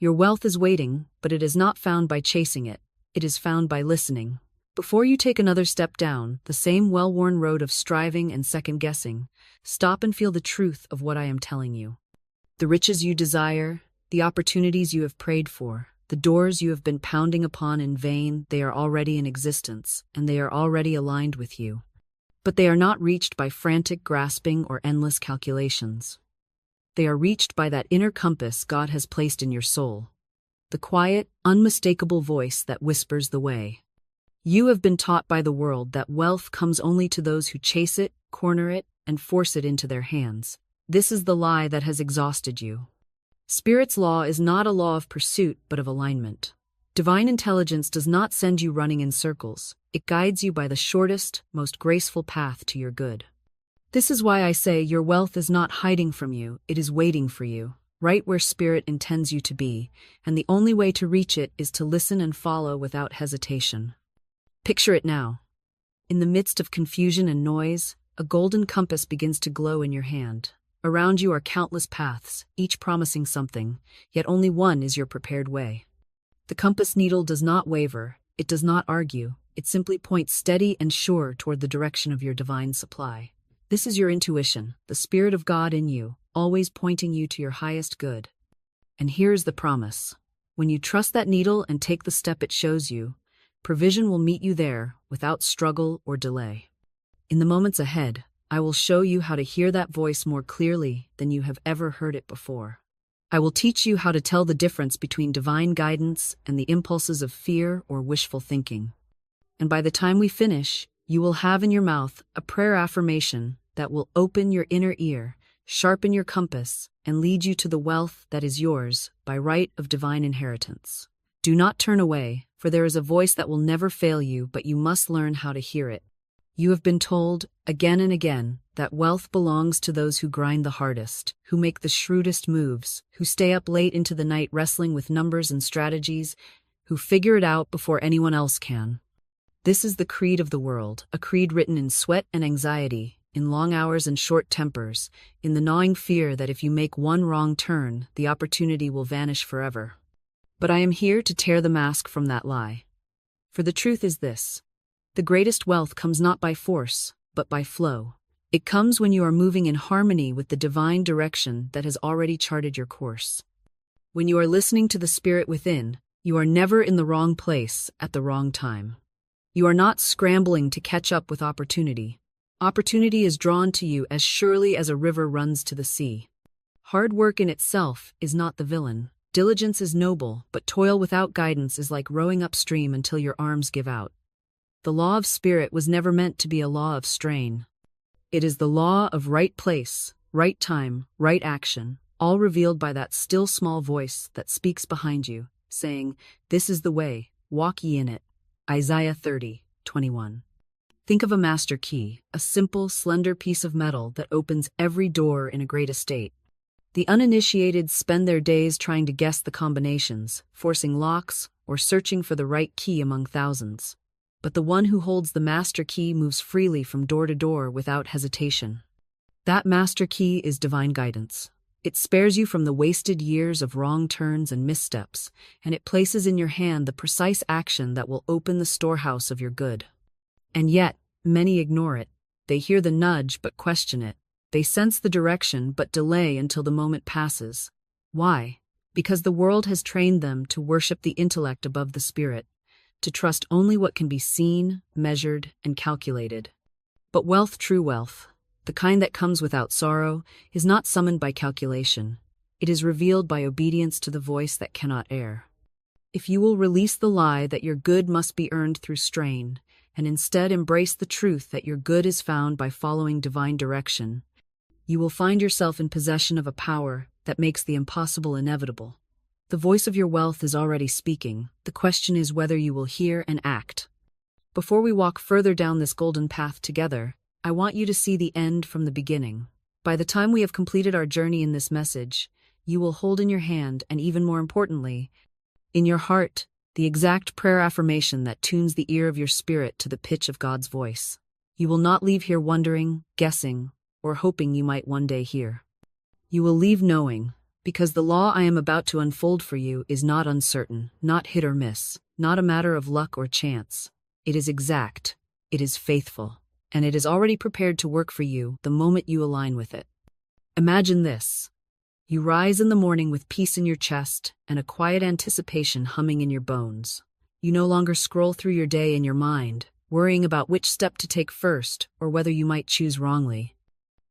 Your wealth is waiting, but it is not found by chasing it. It is found by listening. Before you take another step down the same well-worn road of striving and second-guessing, stop and feel the truth of what I am telling you. The riches you desire, the opportunities you have prayed for, the doors you have been pounding upon in vain, they are already in existence, and they are already aligned with you. But they are not reached by frantic grasping or endless calculations. They are reached by that inner compass God has placed in your soul, the quiet, unmistakable voice that whispers the way. You have been taught by the world that wealth comes only to those who chase it, corner it, and force it into their hands. This is the lie that has exhausted you. Spirit's law is not a law of pursuit, but of alignment. Divine intelligence does not send you running in circles. It guides you by the shortest, most graceful path to your good. This is why I say your wealth is not hiding from you, it is waiting for you, right where Spirit intends you to be, and the only way to reach it is to listen and follow without hesitation. Picture it now. In the midst of confusion and noise, a golden compass begins to glow in your hand. Around you are countless paths, each promising something, yet only one is your prepared way. The compass needle does not waver, it does not argue, it simply points steady and sure toward the direction of your divine supply. This is your intuition, the Spirit of God in you, always pointing you to your highest good. And here's the promise. When you trust that needle and take the step it shows you, provision will meet you there without struggle or delay. In the moments ahead, I will show you how to hear that voice more clearly than you have ever heard it before. I will teach you how to tell the difference between divine guidance and the impulses of fear or wishful thinking. And by the time we finish, you will have in your mouth a prayer affirmation that will open your inner ear, sharpen your compass, and lead you to the wealth that is yours by right of divine inheritance. Do not turn away, for there is a voice that will never fail you, but you must learn how to hear it. You have been told, again and again, that wealth belongs to those who grind the hardest, who make the shrewdest moves, who stay up late into the night wrestling with numbers and strategies, who figure it out before anyone else can. This is the creed of the world, a creed written in sweat and anxiety, in long hours and short tempers, in the gnawing fear that if you make one wrong turn, the opportunity will vanish forever. But I am here to tear the mask from that lie. For the truth is this: the greatest wealth comes not by force, but by flow. It comes when you are moving in harmony with the divine direction that has already charted your course. When you are listening to the Spirit within, you are never in the wrong place at the wrong time. You are not scrambling to catch up with opportunity. Opportunity is drawn to you as surely as a river runs to the sea. Hard work in itself is not the villain. Diligence is noble, but toil without guidance is like rowing upstream until your arms give out. The law of Spirit was never meant to be a law of strain. It is the law of right place, right time, right action, all revealed by that still small voice that speaks behind you, saying, "This is the way, walk ye in it." Isaiah 30:21. Think of a master key, a simple, slender piece of metal that opens every door in a great estate. The uninitiated spend their days trying to guess the combinations, forcing locks, or searching for the right key among thousands. But the one who holds the master key moves freely from door to door without hesitation. That master key is divine guidance. It spares you from the wasted years of wrong turns and missteps, and it places in your hand the precise action that will open the storehouse of your good. And yet, many ignore it. They hear the nudge but question it. They sense the direction but delay until the moment passes. Why? Because the world has trained them to worship the intellect above the spirit, to trust only what can be seen, measured, and calculated. But wealth, true wealth, the kind that comes without sorrow, is not summoned by calculation. It is revealed by obedience to the voice that cannot err. If you will release the lie that your good must be earned through strain, and instead embrace the truth that your good is found by following divine direction, you will find yourself in possession of a power that makes the impossible inevitable. The voice of your wealth is already speaking. The question is whether you will hear and act. Before we walk further down this golden path together, I want you to see the end from the beginning. By the time we have completed our journey in this message, you will hold in your hand, and even more importantly, in your heart, the exact prayer affirmation that tunes the ear of your spirit to the pitch of God's voice. You will not leave here wondering, guessing, or hoping you might one day hear. You will leave knowing, Because the law I am about to unfold for you is not uncertain, not hit or miss, not a matter of luck or chance. It is exact, it is faithful, and it is already prepared to work for you the moment you align with it. Imagine this. You rise in the morning with peace in your chest and a quiet anticipation humming in your bones. You no longer scroll through your day in your mind, worrying about which step to take first or whether you might choose wrongly.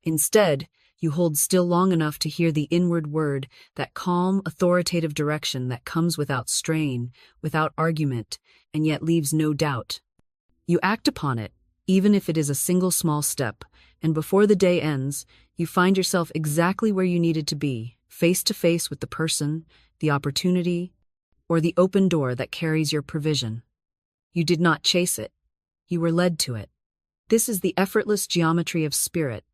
Instead, you hold still long enough to hear the inward word, that calm, authoritative direction that comes without strain, without argument, and yet leaves no doubt. You act upon it, even if it is a single small step, and before the day ends, you find yourself exactly where you needed to be, face to face with the person, the opportunity, or the open door that carries your provision. You did not chase it. You were led to it. This is the effortless geometry of spirit,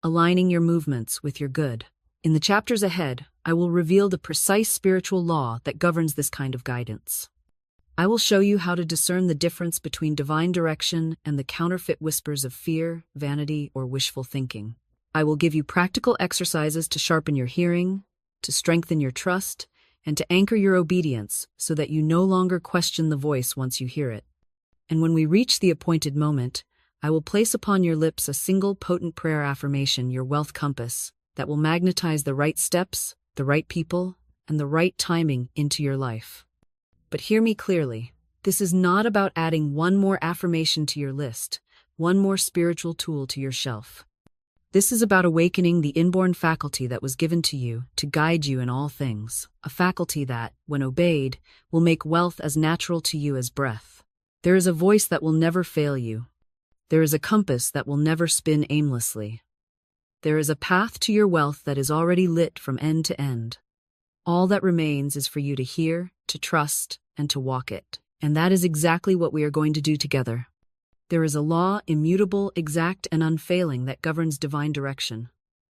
aligning your movements with your good. In the chapters ahead, I will reveal the precise spiritual law that governs this kind of guidance. I will show you how to discern the difference between divine direction and the counterfeit whispers of fear, vanity, or wishful thinking. I will give you practical exercises to sharpen your hearing, to strengthen your trust, and to anchor your obedience so that you no longer question the voice once you hear it. And when we reach the appointed moment, I will place upon your lips a single potent prayer affirmation, your wealth compass, that will magnetize the right steps, the right people, and the right timing into your life. But hear me clearly. This is not about adding one more affirmation to your list, one more spiritual tool to your shelf. This is about awakening the inborn faculty that was given to you to guide you in all things, a faculty that, when obeyed, will make wealth as natural to you as breath. There is a voice that will never fail you. There is a compass that will never spin aimlessly. There is a path to your wealth that is already lit from end to end. All that remains is for you to hear, to trust, and to walk it. And that is exactly what we are going to do together. There is a law, immutable, exact, and unfailing, that governs divine direction.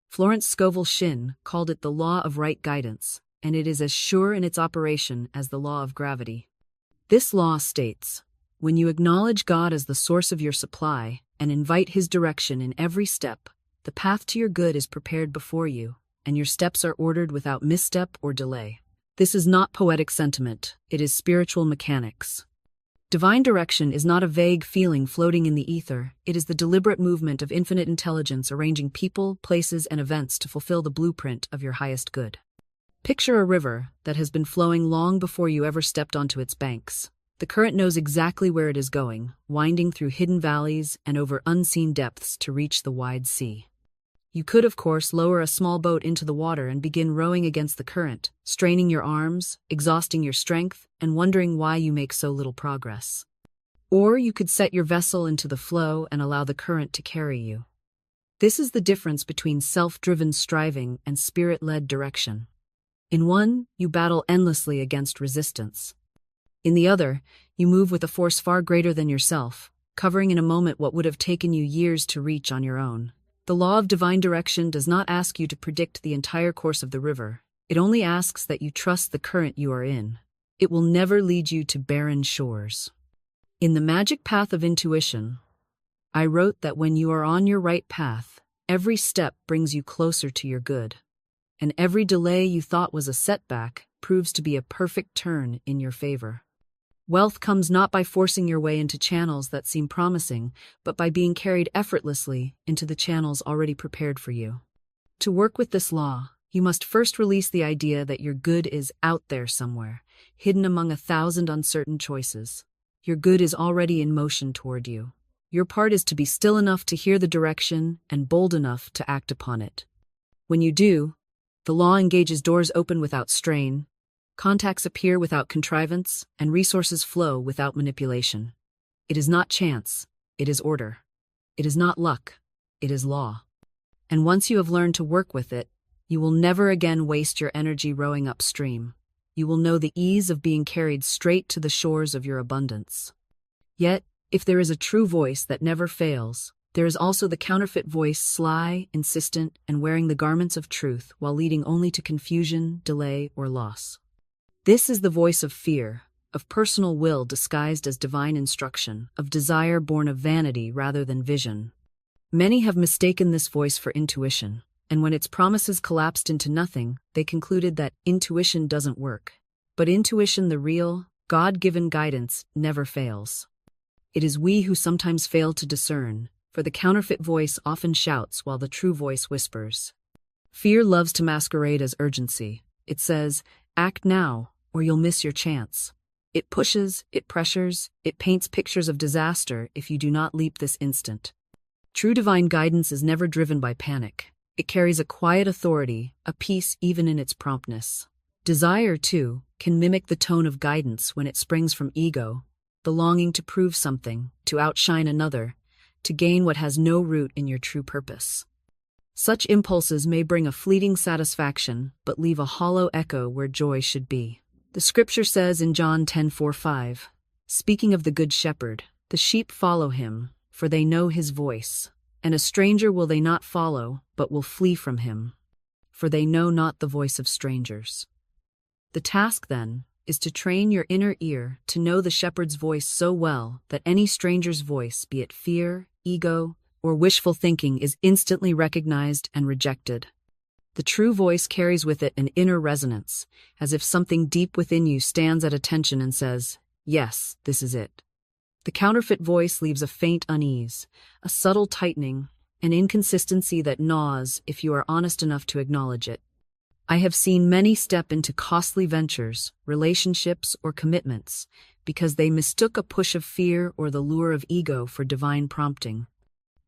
Florence Scovel Shinn called it the law of right guidance, and it is as sure in its operation as the law of gravity. This law states, when you acknowledge God as the source of your supply and invite His direction in every step, the path to your good is prepared before you, and your steps are ordered without misstep or delay. This is not poetic sentiment, it is spiritual mechanics. Divine direction is not a vague feeling floating in the ether, it is the deliberate movement of infinite intelligence arranging people, places, and events to fulfill the blueprint of your highest good. Picture a river that has been flowing long before you ever stepped onto its banks. The current knows exactly where it is going, winding through hidden valleys and over unseen depths to reach the wide sea. You could, of course, lower a small boat into the water and begin rowing against the current, straining your arms, exhausting your strength, and wondering why you make so little progress. Or you could set your vessel into the flow and allow the current to carry you. This is the difference between self-driven striving and spirit-led direction. In one, you battle endlessly against resistance. In the other, you move with a force far greater than yourself, covering in a moment what would have taken you years to reach on your own. The law of divine direction does not ask you to predict the entire course of the river. It only asks that you trust the current you are in. It will never lead you to barren shores. In the magic path of intuition, I wrote that when you are on your right path, every step brings you closer to your good, and every delay you thought was a setback proves to be a perfect turn in your favor. Wealth comes not by forcing your way into channels that seem promising, but by being carried effortlessly into the channels already prepared for you. To work with this law, you must first release the idea that your good is out there somewhere, hidden among 1,000 uncertain choices. Your good is already in motion toward you. Your part is to be still enough to hear the direction and bold enough to act upon it. When you do, the law engages doors open without strain, contacts appear without contrivance, and resources flow without manipulation. It is not chance, it is order. It is not luck, it is law. And once you have learned to work with it, you will never again waste your energy rowing upstream. You will know the ease of being carried straight to the shores of your abundance. Yet, if there is a true voice that never fails, there is also the counterfeit voice, sly, insistent, and wearing the garments of truth while leading only to confusion, delay, or loss. This is the voice of fear, of personal will disguised as divine instruction, of desire born of vanity rather than vision. Many have mistaken this voice for intuition. And when its promises collapsed into nothing, they concluded that intuition doesn't work. But intuition, the real, God-given guidance, never fails. It is we who sometimes fail to discern, for the counterfeit voice often shouts while the true voice whispers. Fear loves to masquerade as urgency. It says, act now, or you'll miss your chance. It pushes, it pressures, it paints pictures of disaster if you do not leap this instant. True divine guidance is never driven by panic. It carries a quiet authority, a peace even in its promptness. Desire, too, can mimic the tone of guidance when it springs from ego, the longing to prove something, to outshine another, to gain what has no root in your true purpose. Such impulses may bring a fleeting satisfaction, but leave a hollow echo where joy should be. The scripture says in John 10:4-5, speaking of the Good Shepherd, the sheep follow him, for they know his voice, and a stranger will they not follow, but will flee from him, for they know not the voice of strangers. The task, then, is to train your inner ear to know the shepherd's voice so well that any stranger's voice, be it fear, ego, or wishful thinking, is instantly recognized and rejected. The true voice carries with it an inner resonance, as if something deep within you stands at attention and says, yes, this is it. The counterfeit voice leaves a faint unease, a subtle tightening, an inconsistency that gnaws if you are honest enough to acknowledge it. I have seen many step into costly ventures, relationships, or commitments because they mistook a push of fear or the lure of ego for divine prompting.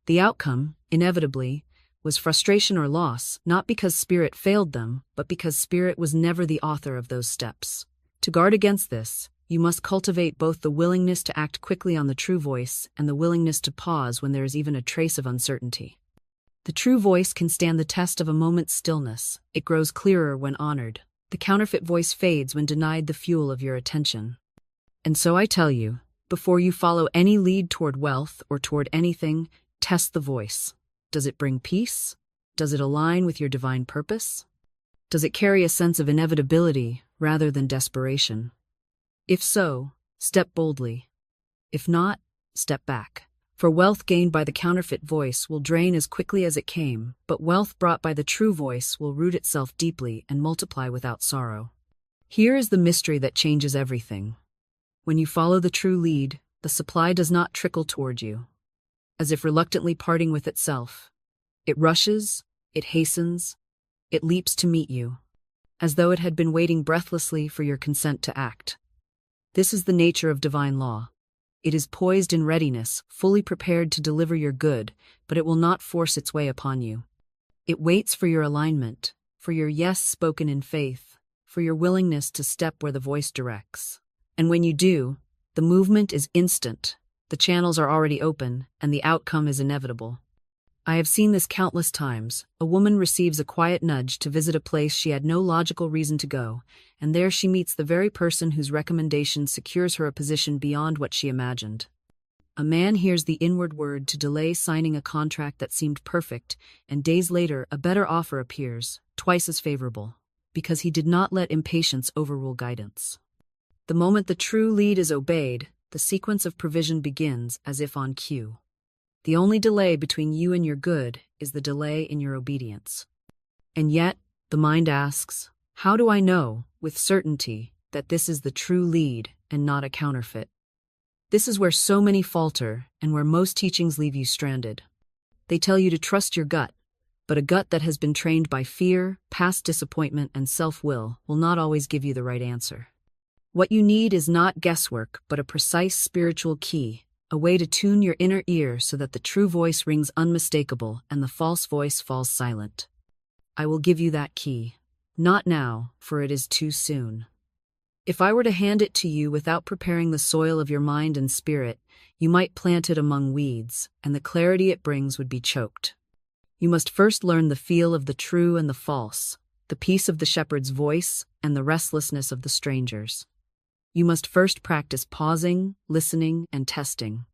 The outcome, inevitably, was frustration or loss, not because spirit failed them, but because spirit was never the author of those steps. To guard against this, you must cultivate both the willingness to act quickly on the true voice and the willingness to pause when there is even a trace of uncertainty. The true voice can stand the test of a moment's stillness. It grows clearer when honored. The counterfeit voice fades when denied the fuel of your attention. And so I tell you, before you follow any lead toward wealth or toward anything, test the voice. Does it bring peace? Does it align with your divine purpose? Does it carry a sense of inevitability rather than desperation? If so, step boldly. If not, step back. For wealth gained by the counterfeit voice will drain as quickly as it came, but wealth brought by the true voice will root itself deeply and multiply without sorrow. Here is the mystery that changes everything. When you follow the true lead, the supply does not trickle toward you, as if reluctantly parting with itself. It rushes, it hastens, it leaps to meet you, as though it had been waiting breathlessly for your consent to act. This is the nature of divine law. It is poised in readiness, fully prepared to deliver your good, but it will not force its way upon you. It waits for your alignment, for your yes spoken in faith, for your willingness to step where the voice directs. And when you do, the movement is instant, the channels are already open, and the outcome is inevitable. I have seen this countless times. A woman receives a quiet nudge to visit a place she had no logical reason to go, and there she meets the very person whose recommendation secures her a position beyond what she imagined. A man hears the inward word to delay signing a contract that seemed perfect, and days later a better offer appears, twice as favorable, because he did not let impatience overrule guidance. The moment the true lead is obeyed, the sequence of provision begins as if on cue. The only delay between you and your good is the delay in your obedience. And yet, the mind asks, how do I know, with certainty, that this is the true lead and not a counterfeit? This is where so many falter and where most teachings leave you stranded. They tell you to trust your gut, but a gut that has been trained by fear, past disappointment, and self-will will not always give you the right answer. What you need is not guesswork, but a precise spiritual key, a way to tune your inner ear so that the true voice rings unmistakable and the false voice falls silent. I will give you that key. Not now, for it is too soon. If I were to hand it to you without preparing the soil of your mind and spirit, you might plant it among weeds, and the clarity it brings would be choked. You must first learn the feel of the true and the false, the peace of the shepherd's voice and the restlessness of the stranger's. You must first practice pausing, listening, and testing.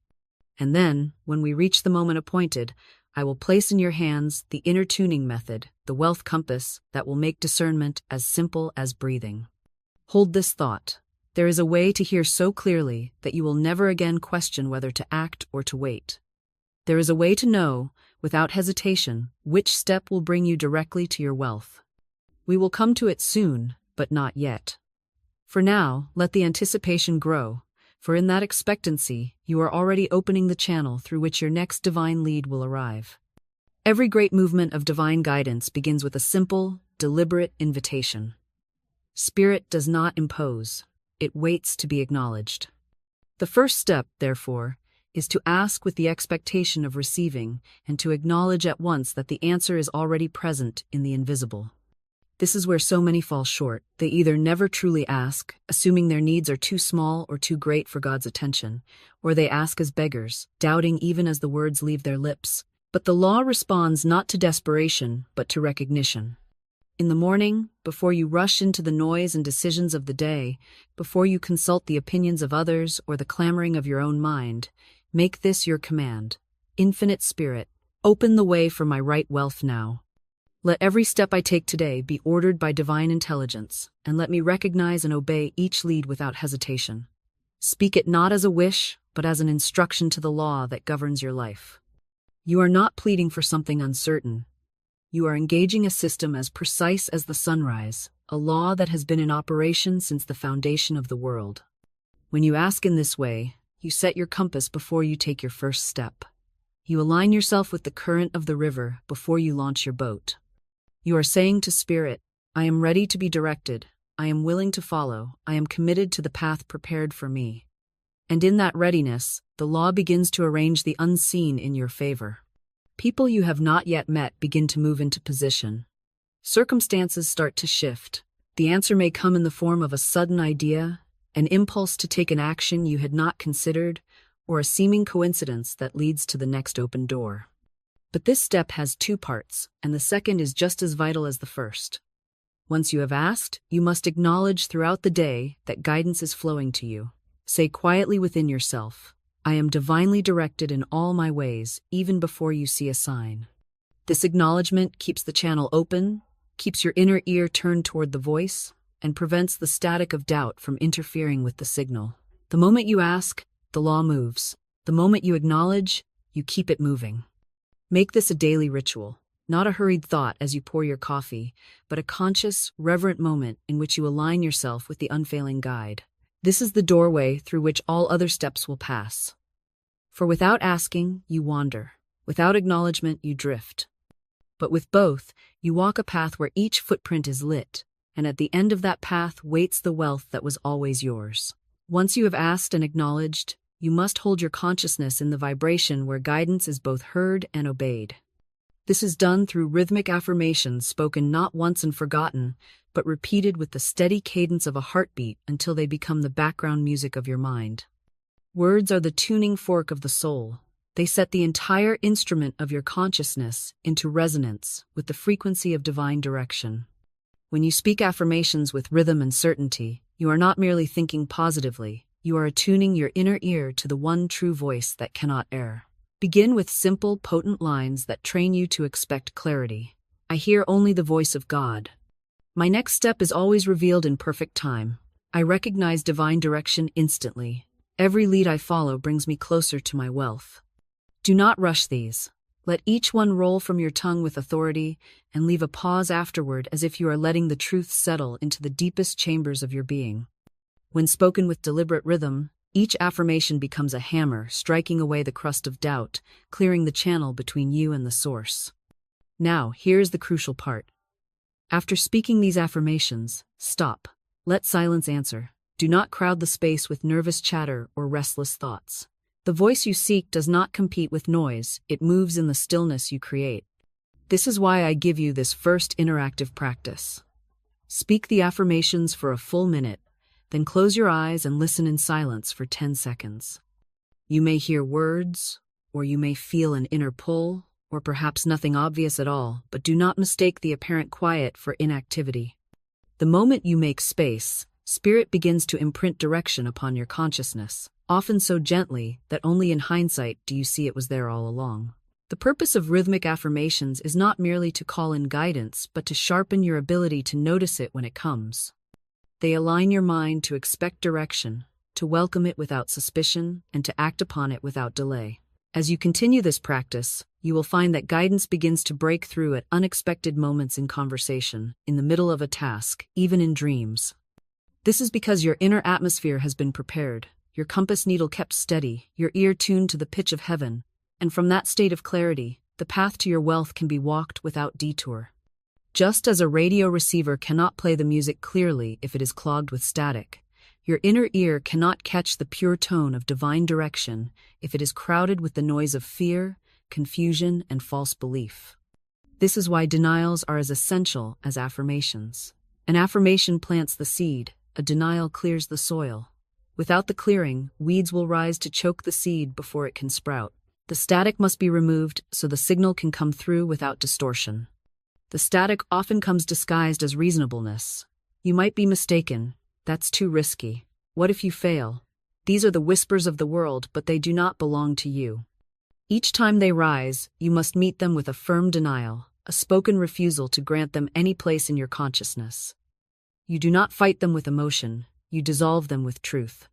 And then, when we reach the moment appointed, I will place in your hands the inner tuning method, the wealth compass, that will make discernment as simple as breathing. Hold this thought. There is a way to hear so clearly that you will never again question whether to act or to wait. There is a way to know, without hesitation, which step will bring you directly to your wealth. We will come to it soon, but not yet. For now, let the anticipation grow, for in that expectancy, you are already opening the channel through which your next divine lead will arrive. Every great movement of divine guidance begins with a simple, deliberate invitation. Spirit does not impose, it waits to be acknowledged. The first step, therefore, is to ask with the expectation of receiving and to acknowledge at once that the answer is already present in the invisible. This is where so many fall short. They either never truly ask, assuming their needs are too small or too great for God's attention, or they ask as beggars, doubting even as the words leave their lips. But the law responds not to desperation, but to recognition. In the morning, before you rush into the noise and decisions of the day, before you consult the opinions of others or the clamoring of your own mind, make this your command. Infinite Spirit, open the way for my right wealth now. Let every step I take today be ordered by divine intelligence, and let me recognize and obey each lead without hesitation. Speak it not as a wish, but as an instruction to the law that governs your life. You are not pleading for something uncertain. You are engaging a system as precise as the sunrise, a law that has been in operation since the foundation of the world. When you ask in this way, you set your compass before you take your first step. You align yourself with the current of the river before you launch your boat. You are saying to Spirit, I am ready to be directed, I am willing to follow, I am committed to the path prepared for me. And in that readiness, the law begins to arrange the unseen in your favor. People you have not yet met begin to move into position. Circumstances start to shift. The answer may come in the form of a sudden idea, an impulse to take an action you had not considered, or a seeming coincidence that leads to the next open door. But this step has two parts, and the second is just as vital as the first. Once you have asked, you must acknowledge throughout the day that guidance is flowing to you. Say quietly within yourself, I am divinely directed in all my ways, even before you see a sign. This acknowledgement keeps the channel open, keeps your inner ear turned toward the voice, and prevents the static of doubt from interfering with the signal. The moment you ask, the law moves. The moment you acknowledge, you keep it moving. Make this a daily ritual, not a hurried thought as you pour your coffee, but a conscious, reverent moment in which you align yourself with the unfailing guide. This is the doorway through which all other steps will pass. For without asking, you wander. Without acknowledgement, you drift. But with both, you walk a path where each footprint is lit, and at the end of that path waits the wealth that was always yours. Once you have asked and acknowledged, you must hold your consciousness in the vibration where guidance is both heard and obeyed. This is done through rhythmic affirmations spoken not once and forgotten, but repeated with the steady cadence of a heartbeat until they become the background music of your mind. Words are the tuning fork of the soul. They set the entire instrument of your consciousness into resonance with the frequency of divine direction. When you speak affirmations with rhythm and certainty, you are not merely thinking positively, you are attuning your inner ear to the one true voice that cannot err. Begin with simple, potent lines that train you to expect clarity. I hear only the voice of God. My next step is always revealed in perfect time. I recognize divine direction instantly. Every lead I follow brings me closer to my wealth. Do not rush these. Let each one roll from your tongue with authority and leave a pause afterward as if you are letting the truth settle into the deepest chambers of your being. When spoken with deliberate rhythm, each affirmation becomes a hammer, striking away the crust of doubt, clearing the channel between you and the source. Now, here's the crucial part. After speaking these affirmations, stop. Let silence answer. Do not crowd the space with nervous chatter or restless thoughts. The voice you seek does not compete with noise, it moves in the stillness you create. This is why I give you this first interactive practice. Speak the affirmations for a full minute, then close your eyes and listen in silence for 10 seconds. You may hear words, or you may feel an inner pull, or perhaps nothing obvious at all, but do not mistake the apparent quiet for inactivity. The moment you make space, Spirit begins to imprint direction upon your consciousness, often so gently that only in hindsight do you see it was there all along. The purpose of rhythmic affirmations is not merely to call in guidance, but to sharpen your ability to notice it when it comes. They align your mind to expect direction, to welcome it without suspicion, and to act upon it without delay. As you continue this practice, you will find that guidance begins to break through at unexpected moments in conversation, in the middle of a task, even in dreams. This is because your inner atmosphere has been prepared, your compass needle kept steady, your ear tuned to the pitch of heaven, and from that state of clarity, the path to your wealth can be walked without detour. Just as a radio receiver cannot play the music clearly if it is clogged with static, your inner ear cannot catch the pure tone of divine direction if it is crowded with the noise of fear, confusion, and false belief. This is why denials are as essential as affirmations. An affirmation plants the seed, a denial clears the soil. Without the clearing, weeds will rise to choke the seed before it can sprout. The static must be removed so the signal can come through without distortion. The static often comes disguised as reasonableness. You might be mistaken. That's too risky. What if you fail? These are the whispers of the world, but they do not belong to you. Each time they rise, you must meet them with a firm denial, a spoken refusal to grant them any place in your consciousness. You do not fight them with emotion, you dissolve them with truth.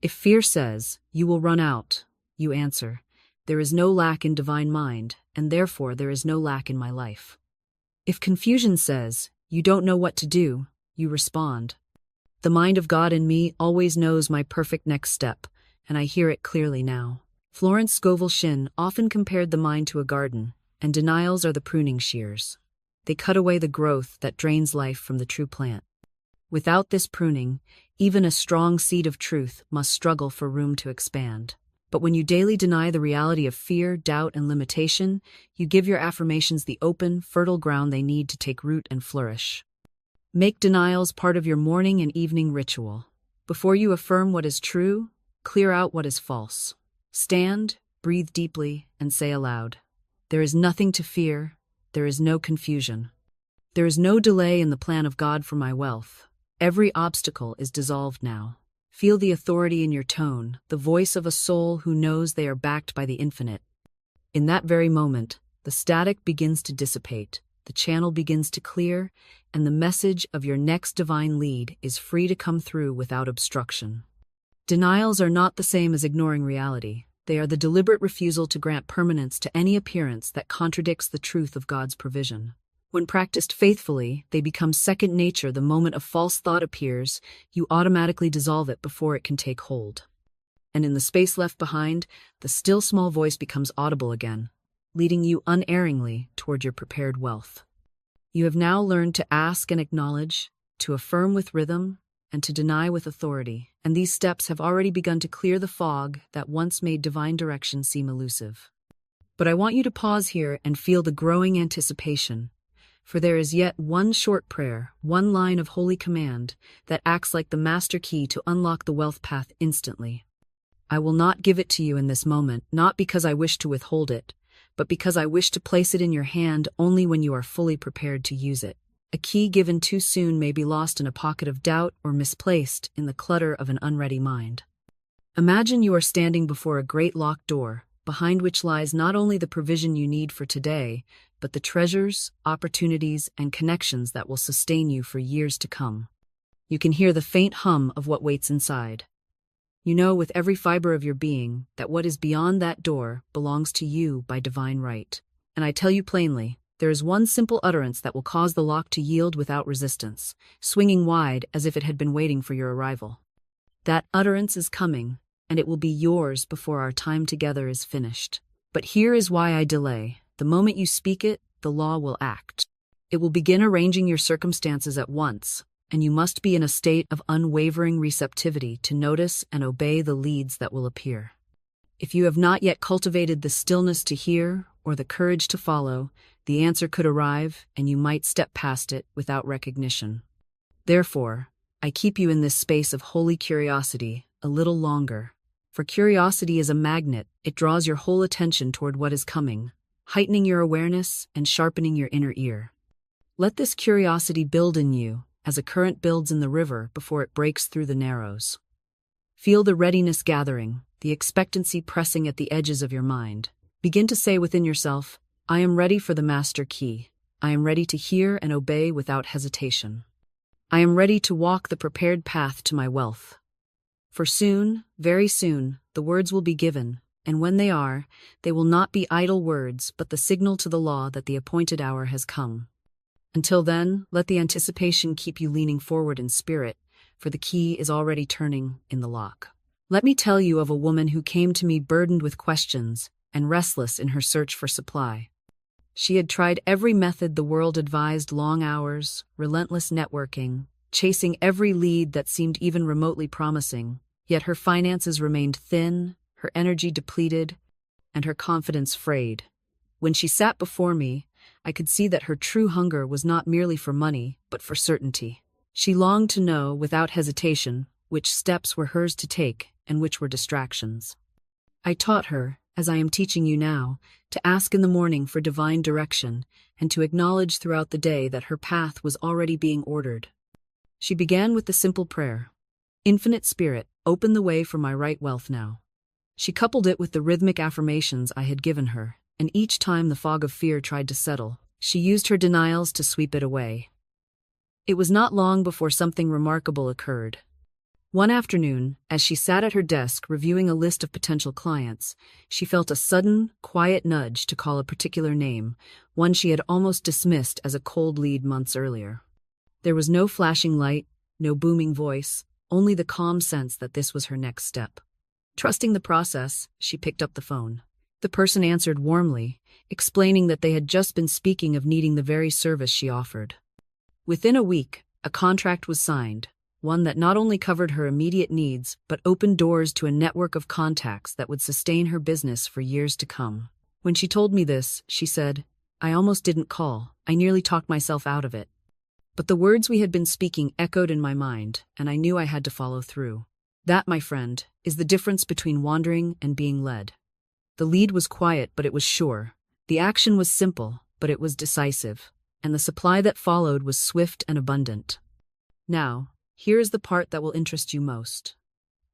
If fear says, "You will run out," you answer, "There is no lack in divine mind, and therefore there is no lack in my life." If confusion says, "You don't know what to do," you respond, "The mind of God in me always knows my perfect next step, and I hear it clearly now." Florence Scovel Shinn often compared the mind to a garden, and denials are the pruning shears. They cut away the growth that drains life from the true plant. Without this pruning, even a strong seed of truth must struggle for room to expand. But when you daily deny the reality of fear, doubt, and limitation, you give your affirmations the open, fertile ground they need to take root and flourish. Make denials part of your morning and evening ritual. Before you affirm what is true, clear out what is false. Stand, breathe deeply, and say aloud, "There is nothing to fear, there is no confusion. There is no delay in the plan of God for my wealth. Every obstacle is dissolved now." Feel the authority in your tone, the voice of a soul who knows they are backed by the infinite. In that very moment, the static begins to dissipate, the channel begins to clear, and the message of your next divine lead is free to come through without obstruction. Denials are not the same as ignoring reality. They are the deliberate refusal to grant permanence to any appearance that contradicts the truth of God's provision. When practiced faithfully, they become second nature. The moment a false thought appears, you automatically dissolve it before it can take hold. And in the space left behind, the still small voice becomes audible again, leading you unerringly toward your prepared wealth. You have now learned to ask and acknowledge, to affirm with rhythm, and to deny with authority, and these steps have already begun to clear the fog that once made divine direction seem elusive. But I want you to pause here and feel the growing anticipation. For there is yet one short prayer, one line of holy command, that acts like the master key to unlock the wealth path instantly. I will not give it to you in this moment, not because I wish to withhold it, but because I wish to place it in your hand only when you are fully prepared to use it. A key given too soon may be lost in a pocket of doubt or misplaced in the clutter of an unready mind. Imagine you are standing before a great locked door, behind which lies not only the provision you need for today, but the treasures, opportunities, and connections that will sustain you for years to come. You can hear the faint hum of what waits inside. You know with every fiber of your being that what is beyond that door belongs to you by divine right. And I tell you plainly, there is one simple utterance that will cause the lock to yield without resistance, swinging wide as if it had been waiting for your arrival. That utterance is coming, and it will be yours before our time together is finished. But here is why I delay. The moment you speak it, the law will act. It will begin arranging your circumstances at once, and you must be in a state of unwavering receptivity to notice and obey the leads that will appear. If you have not yet cultivated the stillness to hear or the courage to follow, the answer could arrive and you might step past it without recognition. Therefore, I keep you in this space of holy curiosity a little longer. For curiosity is a magnet, it draws your whole attention toward what is coming, heightening your awareness and sharpening your inner ear. Let this curiosity build in you, as a current builds in the river before it breaks through the narrows. Feel the readiness gathering, the expectancy pressing at the edges of your mind. Begin to say within yourself, I am ready for the master key. I am ready to hear and obey without hesitation. I am ready to walk the prepared path to my wealth. For soon, very soon, the words will be given, and when they are, they will not be idle words but the signal to the law that the appointed hour has come. Until then, let the anticipation keep you leaning forward in spirit, for the key is already turning in the lock. Let me tell you of a woman who came to me burdened with questions and restless in her search for supply. She had tried every method the world advised: long hours, relentless networking, chasing every lead that seemed even remotely promising, yet her finances remained thin, her energy depleted, and her confidence frayed. When she sat before me, I could see that her true hunger was not merely for money, but for certainty. She longed to know, without hesitation, which steps were hers to take and which were distractions. I taught her, as I am teaching you now, to ask in the morning for divine direction and to acknowledge throughout the day that her path was already being ordered. She began with the simple prayer, "Infinite Spirit, open the way for my right wealth now." She coupled it with the rhythmic affirmations I had given her, and each time the fog of fear tried to settle, she used her denials to sweep it away. It was not long before something remarkable occurred. One afternoon, as she sat at her desk reviewing a list of potential clients, she felt a sudden, quiet nudge to call a particular name, one she had almost dismissed as a cold lead months earlier. There was no flashing light, no booming voice, only the calm sense that this was her next step. Trusting the process, she picked up the phone. The person answered warmly, explaining that they had just been speaking of needing the very service she offered. Within a week, a contract was signed, one that not only covered her immediate needs but opened doors to a network of contacts that would sustain her business for years to come. When she told me this, she said, "I almost didn't call. I nearly talked myself out of it. But the words we had been speaking echoed in my mind, and I knew I had to follow through." That, my friend, is the difference between wandering and being led. The lead was quiet, but it was sure. The action was simple, but it was decisive. And the supply that followed was swift and abundant. Now, here is the part that will interest you most.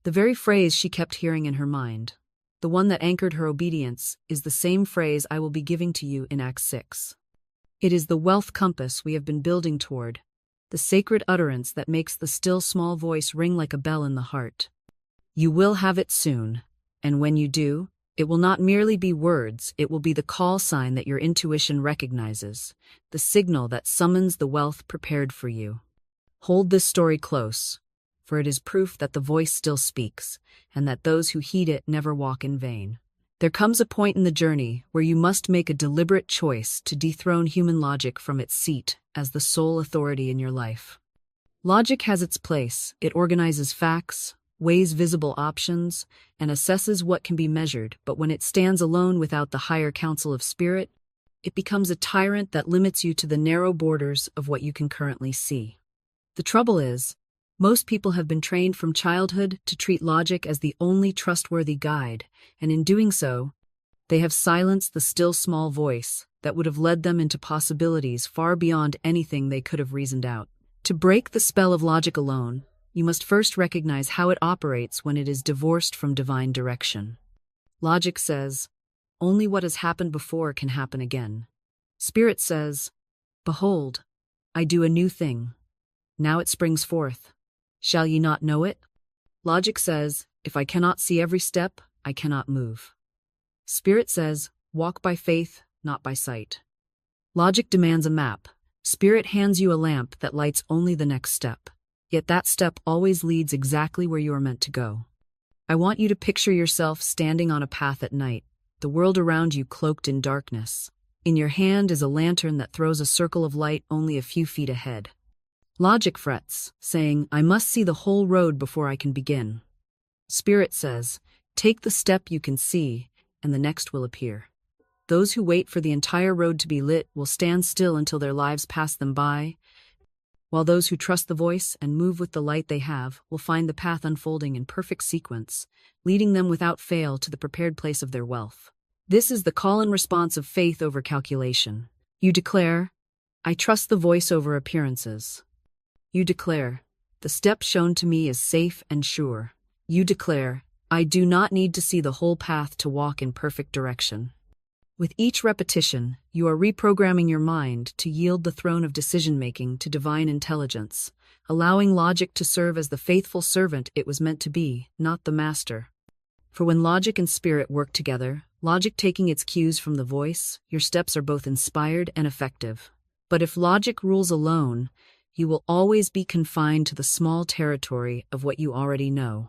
The very phrase she kept hearing in her mind, the one that anchored her obedience, is the same phrase I will be giving to you in Act 6. It is the wealth compass we have been building toward, the sacred utterance that makes the still small voice ring like a bell in the heart. You will have it soon, and when you do, it will not merely be words, it will be the call sign that your intuition recognizes, the signal that summons the wealth prepared for you. Hold this story close, for it is proof that the voice still speaks, and that those who heed it never walk in vain. There comes a point in the journey where you must make a deliberate choice to dethrone human logic from its seat as the sole authority in your life. Logic has its place. It organizes facts, weighs visible options, and assesses what can be measured, but when it stands alone without the higher counsel of spirit, it becomes a tyrant that limits you to the narrow borders of what you can currently see. The trouble is, most people have been trained from childhood to treat logic as the only trustworthy guide, and in doing so, they have silenced the still small voice that would have led them into possibilities far beyond anything they could have reasoned out. To break the spell of logic alone, you must first recognize how it operates when it is divorced from divine direction. Logic says, only what has happened before can happen again. Spirit says, behold, I do a new thing. Now it springs forth. Shall ye not know it? Logic says, if I cannot see every step, I cannot move. Spirit says, walk by faith, not by sight. Logic demands a map. Spirit hands you a lamp that lights only the next step. Yet that step always leads exactly where you are meant to go. I want you to picture yourself standing on a path at night, the world around you cloaked in darkness. In your hand is a lantern that throws a circle of light only a few feet ahead. Logic frets, saying, I must see the whole road before I can begin. Spirit says, take the step you can see, and the next will appear. Those who wait for the entire road to be lit will stand still until their lives pass them by, while those who trust the voice and move with the light they have will find the path unfolding in perfect sequence, leading them without fail to the prepared place of their wealth. This is the call and response of faith over calculation. You declare, I trust the voice over appearances. You declare, the step shown to me is safe and sure. You declare, I do not need to see the whole path to walk in perfect direction. With each repetition, you are reprogramming your mind to yield the throne of decision-making to divine intelligence, allowing logic to serve as the faithful servant it was meant to be, not the master. For when logic and spirit work together, logic taking its cues from the voice, your steps are both inspired and effective. But if logic rules alone, you will always be confined to the small territory of what you already know.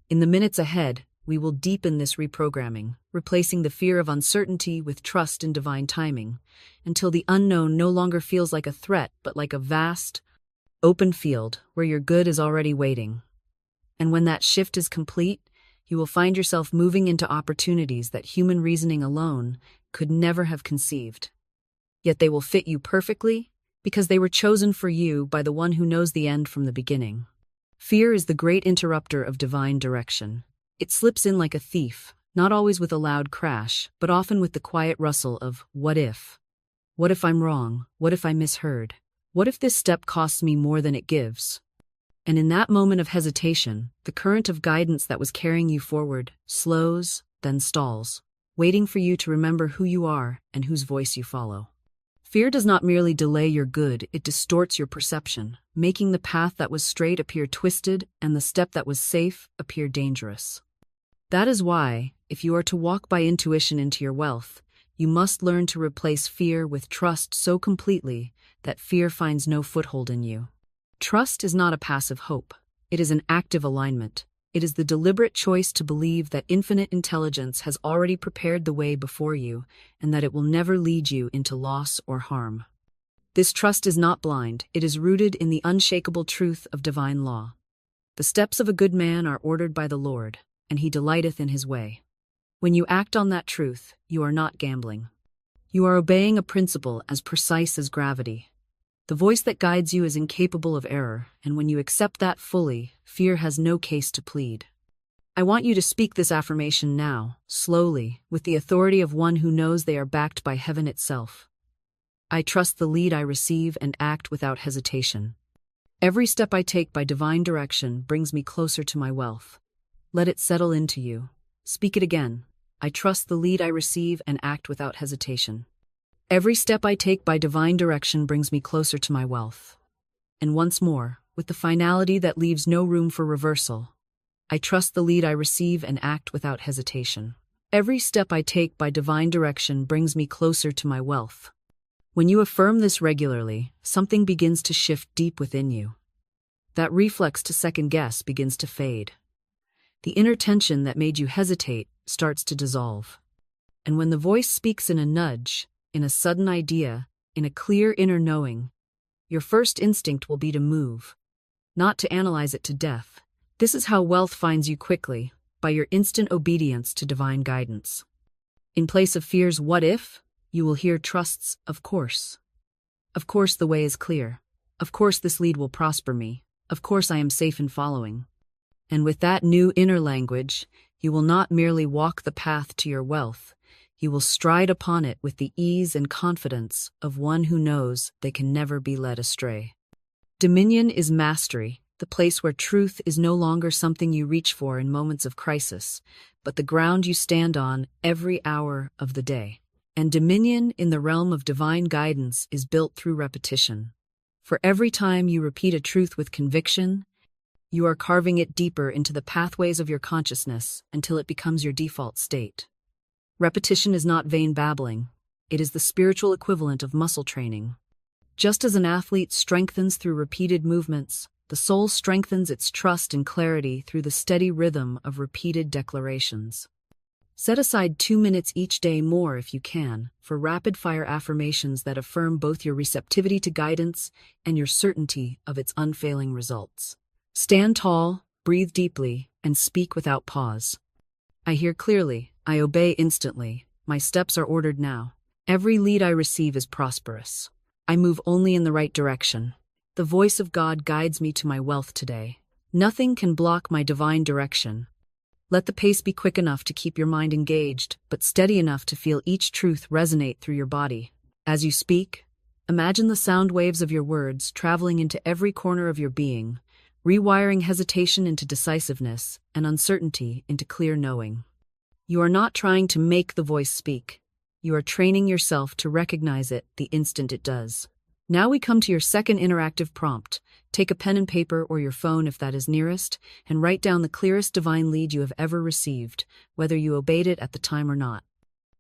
In the minutes ahead, we will deepen this reprogramming, replacing the fear of uncertainty with trust in divine timing, until the unknown no longer feels like a threat but like a vast, open field where your good is already waiting. And when that shift is complete, you will find yourself moving into opportunities that human reasoning alone could never have conceived. Yet they will fit you perfectly because they were chosen for you by the one who knows the end from the beginning. Fear is the great interrupter of divine direction. It slips in like a thief, not always with a loud crash, but often with the quiet rustle of what if? What if I'm wrong? What if I misheard? What if this step costs me more than it gives? And in that moment of hesitation, the current of guidance that was carrying you forward slows, then stalls, waiting for you to remember who you are and whose voice you follow. Fear does not merely delay your good, it distorts your perception, making the path that was straight appear twisted and the step that was safe appear dangerous. That is why, if you are to walk by intuition into your wealth, you must learn to replace fear with trust so completely that fear finds no foothold in you. Trust is not a passive hope. It is an active alignment. It is the deliberate choice to believe that infinite intelligence has already prepared the way before you and that it will never lead you into loss or harm. This trust is not blind. It is rooted in the unshakable truth of divine law. The steps of a good man are ordered by the Lord, and he delighteth in his way. When you act on that truth, you are not gambling. You are obeying a principle as precise as gravity. The voice that guides you is incapable of error, and when you accept that fully, fear has no case to plead. I want you to speak this affirmation now, slowly, with the authority of one who knows they are backed by heaven itself. I trust the lead I receive and act without hesitation. Every step I take by divine direction brings me closer to my wealth. Let it settle into you. Speak it again. I trust the lead I receive and act without hesitation. Every step I take by divine direction brings me closer to my wealth. And once more, with the finality that leaves no room for reversal, I trust the lead I receive and act without hesitation. Every step I take by divine direction brings me closer to my wealth. When you affirm this regularly, something begins to shift deep within you. That reflex to second guess begins to fade. The inner tension that made you hesitate starts to dissolve. And when the voice speaks in a nudge, in a sudden idea, in a clear inner knowing, your first instinct will be to move, not to analyze it to death. This is how wealth finds you quickly, by your instant obedience to divine guidance. In place of fear's what if, you will hear trust's of course. Of course the way is clear. Of course this lead will prosper me. Of course I am safe in following. And with that new inner language, you will not merely walk the path to your wealth, you will stride upon it with the ease and confidence of one who knows they can never be led astray. Dominion is mastery, the place where truth is no longer something you reach for in moments of crisis, but the ground you stand on every hour of the day. And dominion in the realm of divine guidance is built through repetition. For every time you repeat a truth with conviction, you are carving it deeper into the pathways of your consciousness until it becomes your default state. Repetition is not vain babbling. It is the spiritual equivalent of muscle training. Just as an athlete strengthens through repeated movements, the soul strengthens its trust and clarity through the steady rhythm of repeated declarations. Set aside 2 minutes each day more if you can for rapid-fire affirmations that affirm both your receptivity to guidance and your certainty of its unfailing results. Stand tall, breathe deeply, and speak without pause. I hear clearly. I obey instantly. My steps are ordered now. Every lead I receive is prosperous. I move only in the right direction. The voice of God guides me to my wealth today. Nothing can block my divine direction. Let the pace be quick enough to keep your mind engaged, but steady enough to feel each truth resonate through your body. As you speak, imagine the sound waves of your words traveling into every corner of your being, rewiring hesitation into decisiveness and uncertainty into clear knowing. You are not trying to make the voice speak. You are training yourself to recognize it the instant it does. Now we come to your second interactive prompt. Take a pen and paper or your phone if that is nearest, and write down the clearest divine lead you have ever received, whether you obeyed it at the time or not.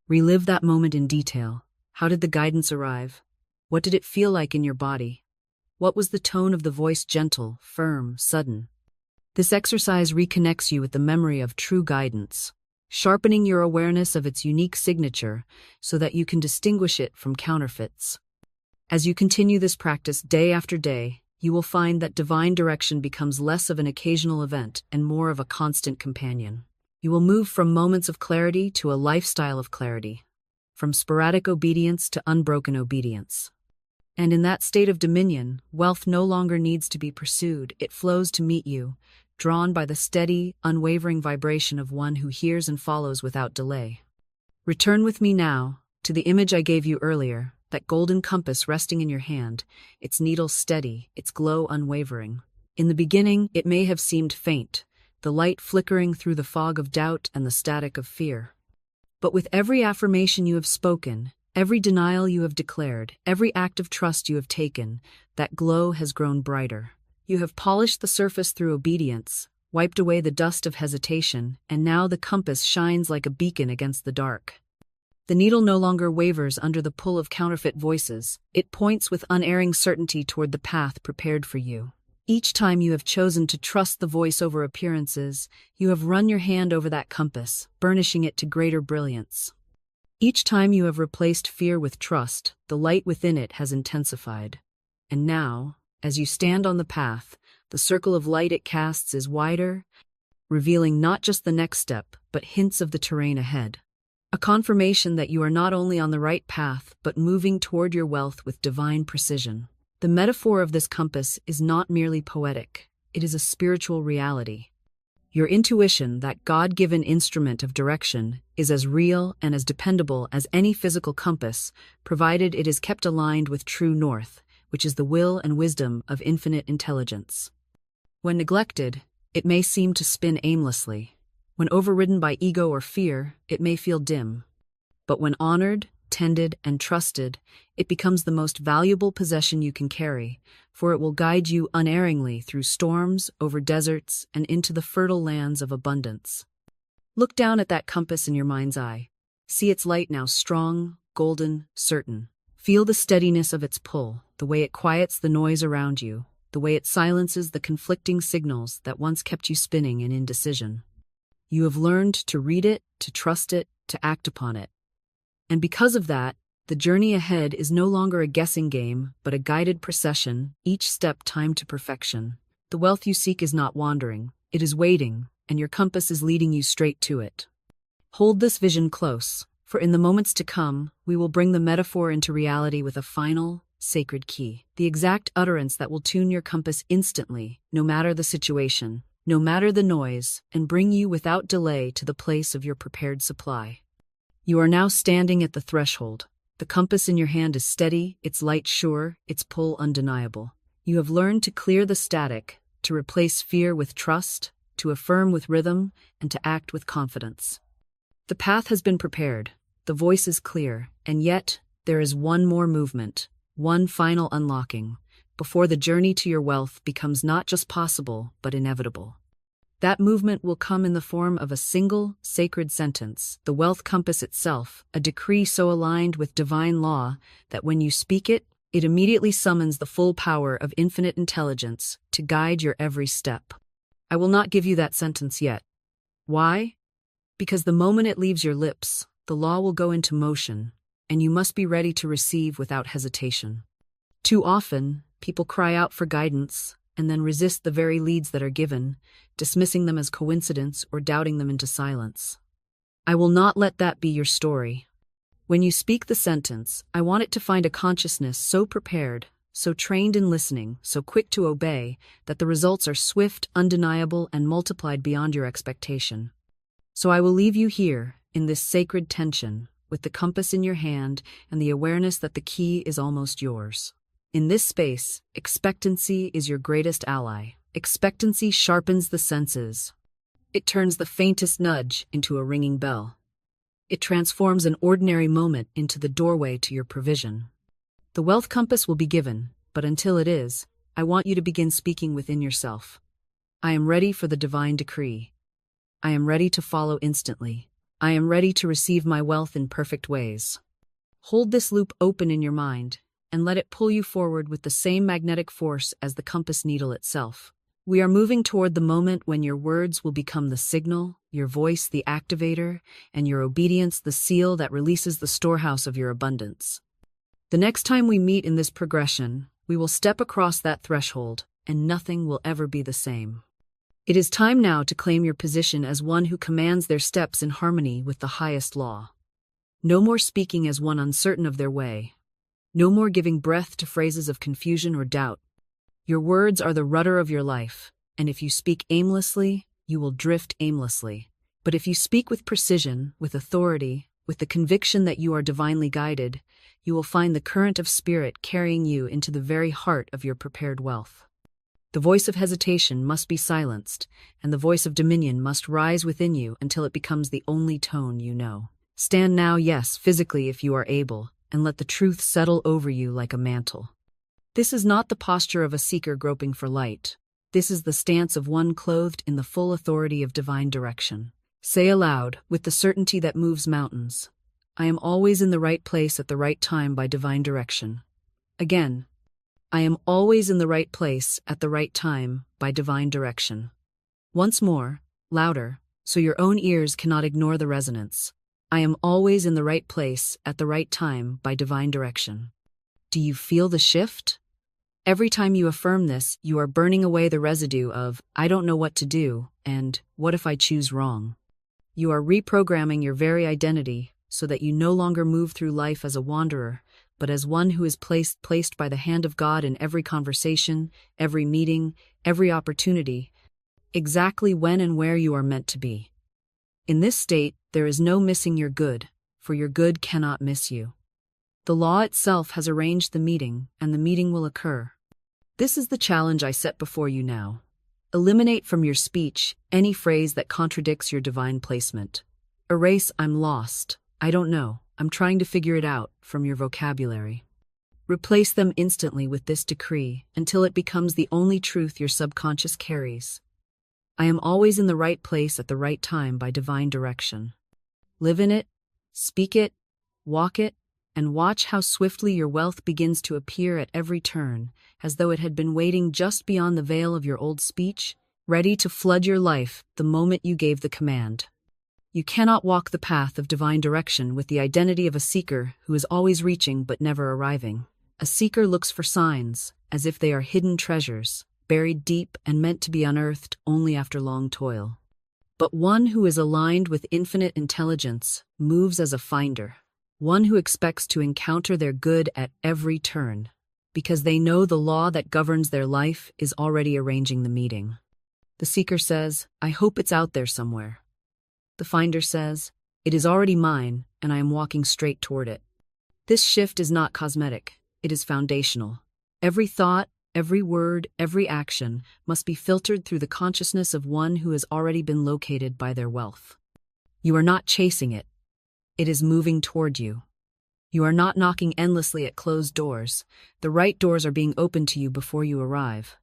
Relive that moment in detail. How did the guidance arrive? What did it feel like in your body? What was the tone of the voice, gentle, firm, sudden? This exercise reconnects you with the memory of true guidance, sharpening your awareness of its unique signature so that you can distinguish it from counterfeits. As you continue this practice day after day, you will find that divine direction becomes less of an occasional event and more of a constant companion. You will move from moments of clarity to a lifestyle of clarity, from sporadic obedience to unbroken obedience. And in that state of dominion, wealth no longer needs to be pursued, it flows to meet you, drawn by the steady, unwavering vibration of one who hears and follows without delay. Return with me now to the image I gave you earlier, that golden compass resting in your hand, its needle steady, its glow unwavering. In the beginning, it may have seemed faint, the light flickering through the fog of doubt and the static of fear. But with every affirmation you have spoken, every denial you have declared, every act of trust you have taken, that glow has grown brighter. You have polished the surface through obedience, wiped away the dust of hesitation, and now the compass shines like a beacon against the dark. The needle no longer wavers under the pull of counterfeit voices. It points with unerring certainty toward the path prepared for you. Each time you have chosen to trust the voice over appearances, you have run your hand over that compass, burnishing it to greater brilliance. Each time you have replaced fear with trust, the light within it has intensified. And now, as you stand on the path, the circle of light it casts is wider, revealing not just the next step, but hints of the terrain ahead. A confirmation that you are not only on the right path, but moving toward your wealth with divine precision. The metaphor of this compass is not merely poetic, it is a spiritual reality. Your intuition, that God-given instrument of direction, is as real and as dependable as any physical compass, provided it is kept aligned with true north, which is the will and wisdom of infinite intelligence. When neglected, it may seem to spin aimlessly. When overridden by ego or fear, it may feel dim. But when honored, tended, and trusted, it becomes the most valuable possession you can carry, for it will guide you unerringly through storms, over deserts, and into the fertile lands of abundance. Look down at that compass in your mind's eye. See its light now strong, golden, certain. Feel the steadiness of its pull, the way it quiets the noise around you, the way it silences the conflicting signals that once kept you spinning in indecision. You have learned to read it, to trust it, to act upon it. And because of that, the journey ahead is no longer a guessing game, but a guided procession, each step timed to perfection. The wealth you seek is not wandering, it is waiting, and your compass is leading you straight to it. Hold this vision close, for in the moments to come, we will bring the metaphor into reality with a final, sacred key, the exact utterance that will tune your compass instantly, no matter the situation, no matter the noise, and bring you without delay to the place of your prepared supply. You are now standing at the threshold. The compass in your hand is steady, its light sure, its pull undeniable. You have learned to clear the static, to replace fear with trust, to affirm with rhythm, and to act with confidence. The path has been prepared, the voice is clear, and yet there is one more movement, one final unlocking, before the journey to your wealth becomes not just possible, but inevitable. That movement will come in the form of a single, sacred sentence, the wealth compass itself, a decree so aligned with divine law that when you speak it, it immediately summons the full power of infinite intelligence to guide your every step. I will not give you that sentence yet. Why? Because the moment it leaves your lips, the law will go into motion, and you must be ready to receive without hesitation. Too often, people cry out for guidance, and then resist the very leads that are given, dismissing them as coincidence or doubting them into silence. I will not let that be your story. When you speak the sentence, I want it to find a consciousness so prepared, so trained in listening, so quick to obey, that the results are swift, undeniable, and multiplied beyond your expectation. So I will leave you here, in this sacred tension, with the compass in your hand and the awareness that the key is almost yours. In this space, expectancy is your greatest ally. Expectancy sharpens the senses. It turns the faintest nudge into a ringing bell. It transforms an ordinary moment into the doorway to your provision. The wealth compass will be given, but until it is, I want you to begin speaking within yourself. I am ready for the divine decree. I am ready to follow instantly. I am ready to receive my wealth in perfect ways. Hold this loop open in your mind, and let it pull you forward with the same magnetic force as the compass needle itself. We are moving toward the moment when your words will become the signal, your voice the activator, and your obedience the seal that releases the storehouse of your abundance. The next time we meet in this progression, we will step across that threshold, and nothing will ever be the same. It is time now to claim your position as one who commands their steps in harmony with the highest law. No more speaking as one uncertain of their way. No more giving breath to phrases of confusion or doubt. Your words are the rudder of your life, and if you speak aimlessly, you will drift aimlessly. But if you speak with precision, with authority, with the conviction that you are divinely guided, you will find the current of spirit carrying you into the very heart of your prepared wealth. The voice of hesitation must be silenced, and the voice of dominion must rise within you until it becomes the only tone you know. Stand now, yes, physically if you are able, and let the truth settle over you like a mantle. This is not the posture of a seeker groping for light. This is the stance of one clothed in the full authority of divine direction. Say aloud, with the certainty that moves mountains, I am always in the right place at the right time by divine direction. Again, I am always in the right place at the right time by divine direction. Once more, louder, so your own ears cannot ignore the resonance. I am always in the right place at the right time by divine direction. Do you feel the shift? Every time you affirm this, you are burning away the residue of, I don't know what to do, and what if I choose wrong? You are reprogramming your very identity so that you no longer move through life as a wanderer, but as one who is placed by the hand of God in every conversation, every meeting, every opportunity, exactly when and where you are meant to be. In this state, there is no missing your good, for your good cannot miss you. The law itself has arranged the meeting, and the meeting will occur. This is the challenge I set before you now. Eliminate from your speech any phrase that contradicts your divine placement. Erase I'm lost, I don't know, I'm trying to figure it out from your vocabulary. Replace them instantly with this decree until it becomes the only truth your subconscious carries. I am always in the right place at the right time by divine direction. Live in it, speak it, walk it, and watch how swiftly your wealth begins to appear at every turn, as though it had been waiting just beyond the veil of your old speech, ready to flood your life the moment you gave the command. You cannot walk the path of divine direction with the identity of a seeker who is always reaching but never arriving. A seeker looks for signs, as if they are hidden treasures, buried deep and meant to be unearthed only after long toil. But one who is aligned with infinite intelligence moves as a finder, one who expects to encounter their good at every turn, because they know the law that governs their life is already arranging the meeting. The seeker says, I hope it's out there somewhere. The finder says, it is already mine, and I am walking straight toward it. This shift is not cosmetic, it is foundational. Every thought, every word, every action must be filtered through the consciousness of one who has already been located by their wealth. You are not chasing it. It is moving toward you. You are not knocking endlessly at closed doors. The right doors are being opened to you before you arrive.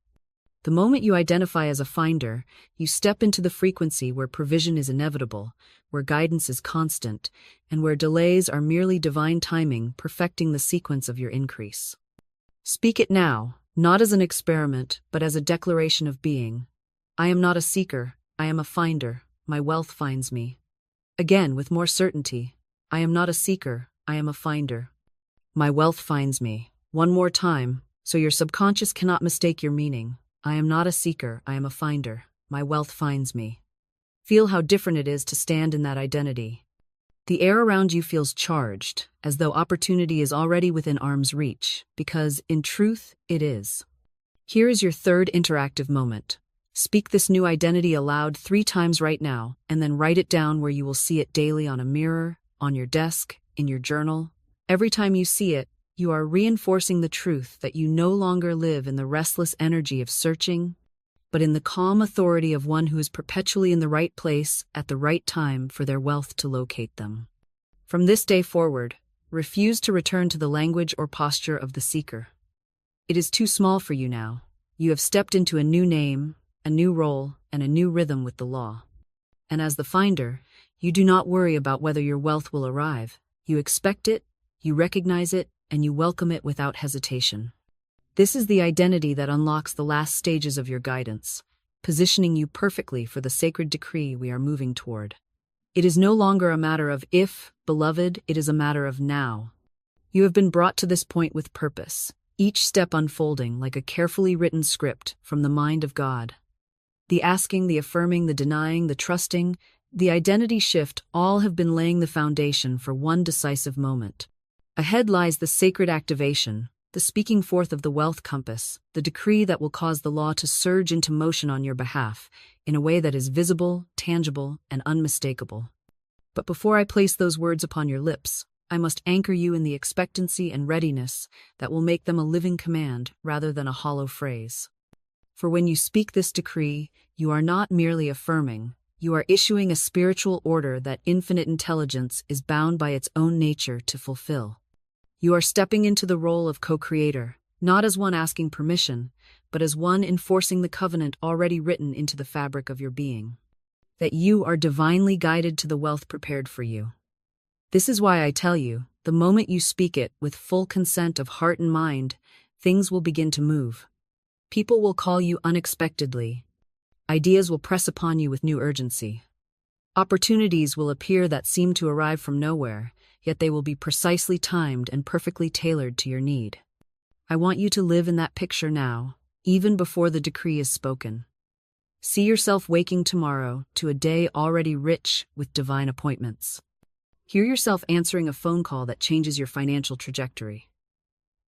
The moment you identify as a finder, you step into the frequency where provision is inevitable, where guidance is constant, and where delays are merely divine timing perfecting the sequence of your increase. Speak it now, not as an experiment, but as a declaration of being. I am not a seeker, I am a finder, my wealth finds me. Again, with more certainty, I am not a seeker, I am a finder. My wealth finds me. One more time, so your subconscious cannot mistake your meaning. I am not a seeker, I am a finder. My wealth finds me. Feel how different it is to stand in that identity. The air around you feels charged, as though opportunity is already within arm's reach, because, in truth, it is. Here is your third interactive moment. Speak this new identity aloud 3 times right now, and then write it down where you will see it daily on a mirror, on your desk, in your journal. Every time you see it, you are reinforcing the truth that you no longer live in the restless energy of searching, but in the calm authority of one who is perpetually in the right place at the right time for their wealth to locate them. From this day forward, refuse to return to the language or posture of the seeker. It is too small for you now. You have stepped into a new name, a new role, and a new rhythm with the law. And as the finder, you do not worry about whether your wealth will arrive. You expect it, you recognize it, and you welcome it without hesitation. This is the identity that unlocks the last stages of your guidance, positioning you perfectly for the sacred decree we are moving toward. It is no longer a matter of if, beloved, it is a matter of now. You have been brought to this point with purpose, each step unfolding like a carefully written script from the mind of God. The asking, the affirming, the denying, the trusting, the identity shift all have been laying the foundation for one decisive moment. Ahead lies the sacred activation, the speaking forth of the wealth compass, the decree that will cause the law to surge into motion on your behalf in a way that is visible, tangible, and unmistakable. But before I place those words upon your lips, I must anchor you in the expectancy and readiness that will make them a living command rather than a hollow phrase. For when you speak this decree, you are not merely affirming, you are issuing a spiritual order that infinite intelligence is bound by its own nature to fulfill. You are stepping into the role of co-creator, not as one asking permission, but as one enforcing the covenant already written into the fabric of your being. That you are divinely guided to the wealth prepared for you. This is why I tell you, the moment you speak it with full consent of heart and mind, things will begin to move. People will call you unexpectedly. Ideas will press upon you with new urgency. Opportunities will appear that seem to arrive from nowhere, yet they will be precisely timed and perfectly tailored to your need. I want you to live in that picture now, even before the decree is spoken. See yourself waking tomorrow to a day already rich with divine appointments. Hear yourself answering a phone call that changes your financial trajectory.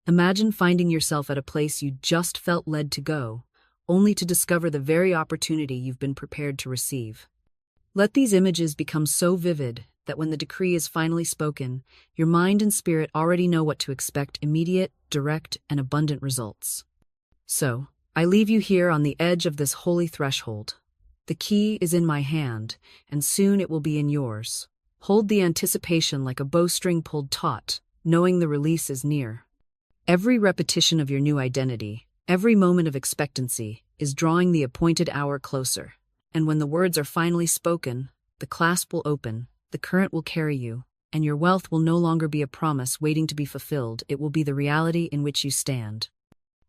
Imagine finding yourself at a place you just felt led to go, only to discover the very opportunity you've been prepared to receive. Let these images become so vivid that when the decree is finally spoken, your mind and spirit already know what to expect: immediate, direct, and abundant results. So, I leave you here on the edge of this holy threshold. The key is in my hand, and soon it will be in yours. Hold the anticipation like a bowstring pulled taut, knowing the release is near. Every repetition of your new identity, every moment of expectancy, is drawing the appointed hour closer. And when the words are finally spoken, the clasp will open, the current will carry you, and your wealth will no longer be a promise waiting to be fulfilled. It will be the reality in which you stand.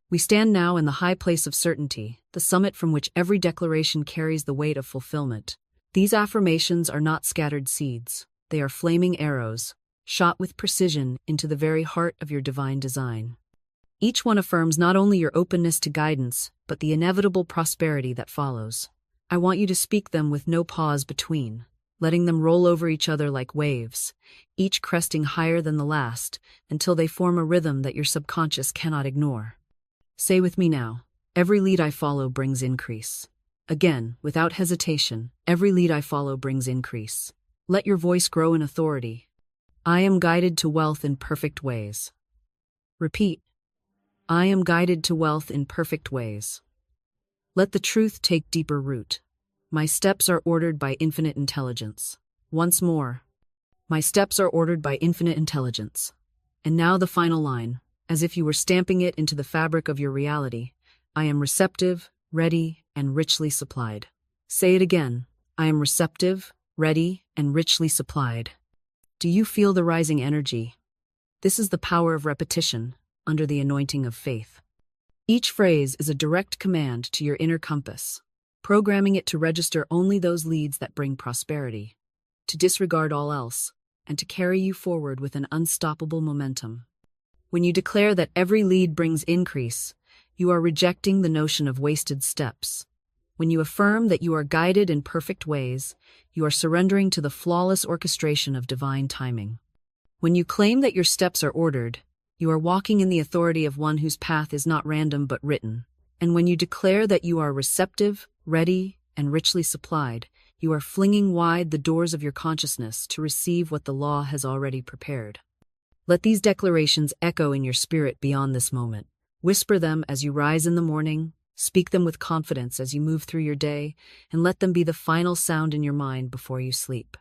We stand now in the high place of certainty, the summit from which every declaration carries the weight of fulfillment. These affirmations are not scattered seeds. They are flaming arrows, shot with precision into the very heart of your divine design. Each one affirms not only your openness to guidance, but the inevitable prosperity that follows. I want you to speak them with no pause between, letting them roll over each other like waves, each cresting higher than the last, until they form a rhythm that your subconscious cannot ignore. Say with me now, every lead I follow brings increase. Again, without hesitation, every lead I follow brings increase. Let your voice grow in authority. I am guided to wealth in perfect ways. Repeat. I am guided to wealth in perfect ways. Let the truth take deeper root. My steps are ordered by infinite intelligence. Once more. My steps are ordered by infinite intelligence. And now the final line, as if you were stamping it into the fabric of your reality. I am receptive, ready, and richly supplied. Say it again. I am receptive, ready, and richly supplied. Do you feel the rising energy? This is the power of repetition, under the anointing of faith. Each phrase is a direct command to your inner compass, programming it to register only those leads that bring prosperity, to disregard all else, and to carry you forward with an unstoppable momentum. When you declare that every lead brings increase, you are rejecting the notion of wasted steps. When you affirm that you are guided in perfect ways, you are surrendering to the flawless orchestration of divine timing. When you claim that your steps are ordered, you are walking in the authority of one whose path is not random but written. And when you declare that you are receptive, ready, and richly supplied, you are flinging wide the doors of your consciousness to receive what the law has already prepared. Let these declarations echo in your spirit beyond this moment. Whisper them as you rise in the morning, speak them with confidence as you move through your day, and let them be the final sound in your mind before you sleep.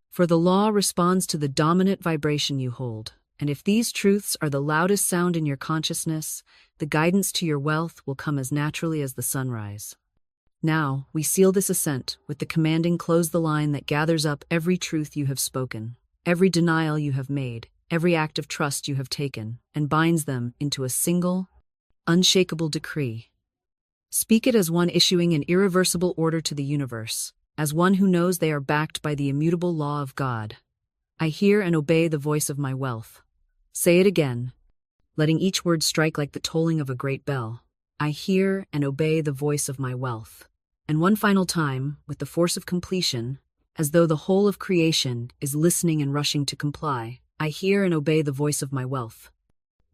For the law responds to the dominant vibration you hold, And if these truths are the loudest sound in your consciousness, the guidance to your wealth will come as naturally as the sunrise. Now, we seal this ascent with the commanding close the line that gathers up every truth you have spoken, every denial you have made, every act of trust you have taken, and binds them into a single, unshakable decree. Speak it as one issuing an irreversible order to the universe, as one who knows they are backed by the immutable law of God. I hear and obey the voice of my wealth. Say it again, letting each word strike like the tolling of a great bell. I hear and obey the voice of my wealth. And one final time, with the force of completion, as though the whole of creation is listening and rushing to comply, I hear and obey the voice of my wealth.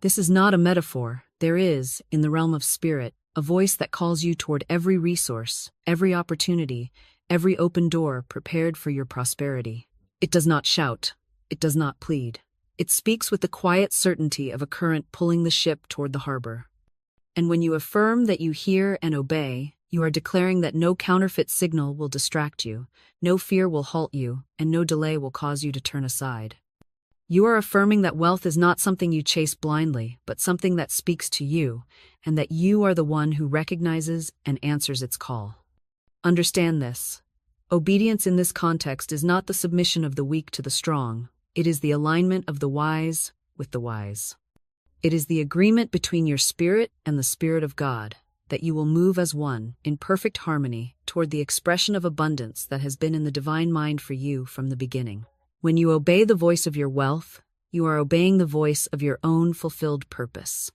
This is not a metaphor. There is, in the realm of spirit, a voice that calls you toward every resource, every opportunity, every open door prepared for your prosperity. It does not shout. It does not plead. It speaks with the quiet certainty of a current pulling the ship toward the harbor. And when you affirm that you hear and obey, you are declaring that no counterfeit signal will distract you, no fear will halt you, and no delay will cause you to turn aside. You are affirming that wealth is not something you chase blindly, but something that speaks to you, and that you are the one who recognizes and answers its call. Understand this. Obedience in this context is not the submission of the weak to the strong. It is the alignment of the wise with the wise. It is the agreement between your spirit and the Spirit of God, that you will move as one, in perfect harmony, toward the expression of abundance that has been in the divine mind for you from the beginning. When you obey the voice of your wealth, you are obeying the voice of your own fulfilled purpose.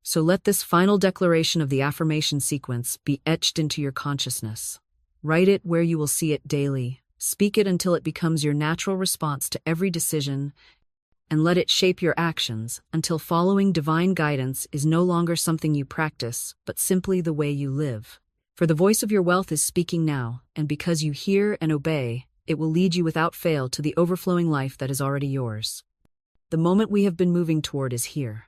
So let this final declaration of the affirmation sequence be etched into your consciousness. Write it where you will see it daily. Speak it until it becomes your natural response to every decision, and let it shape your actions until following divine guidance is no longer something you practice, but simply the way you live. For the voice of your wealth is speaking now, and because you hear and obey, it will lead you without fail to the overflowing life that is already yours. The moment we have been moving toward is here.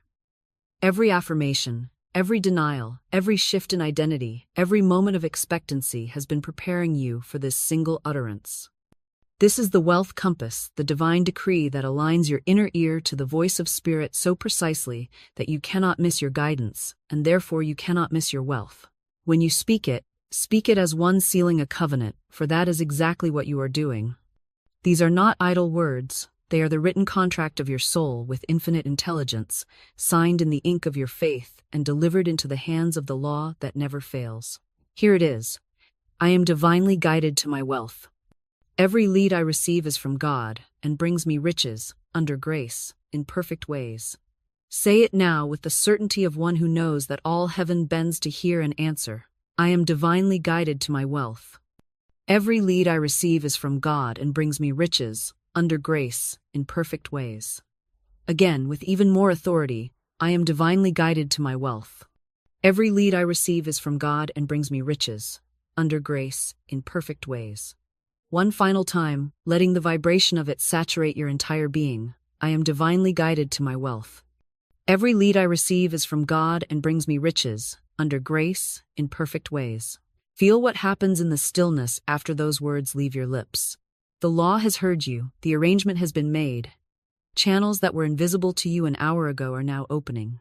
Every affirmation, every denial, every shift in identity, every moment of expectancy has been preparing you for this single utterance. This is the wealth compass, the divine decree that aligns your inner ear to the voice of spirit so precisely that you cannot miss your guidance, and therefore you cannot miss your wealth. When you speak it as one sealing a covenant, for that is exactly what you are doing. These are not idle words. They are the written contract of your soul with infinite intelligence, signed in the ink of your faith and delivered into the hands of the law that never fails. Here it is. I am divinely guided to my wealth. Every lead I receive is from God and brings me riches, under grace, in perfect ways. Say it now with the certainty of one who knows that all heaven bends to hear and answer. I am divinely guided to my wealth. Every lead I receive is from God and brings me riches, under grace, in perfect ways. Again, with even more authority, I am divinely guided to my wealth. Every lead I receive is from God and brings me riches, under grace, in perfect ways. One final time, letting the vibration of it saturate your entire being. I am divinely guided to my wealth. Every lead I receive is from God and brings me riches, under grace, in perfect ways. Feel what happens in the stillness after those words leave your lips. The law has heard you, the arrangement has been made. Channels that were invisible to you an hour ago are now opening.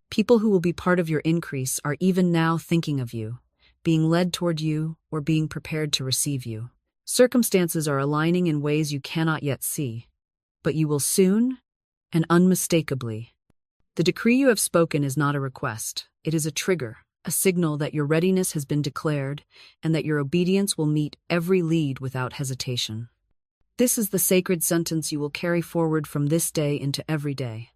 People who will be part of your increase are even now thinking of you, being led toward you, or being prepared to receive you. Circumstances are aligning in ways you cannot yet see, but you will soon, and unmistakably. The decree you have spoken is not a request. It is a trigger, a signal that your readiness has been declared and that your obedience will meet every lead without hesitation. This is the sacred sentence you will carry forward from this day into every day.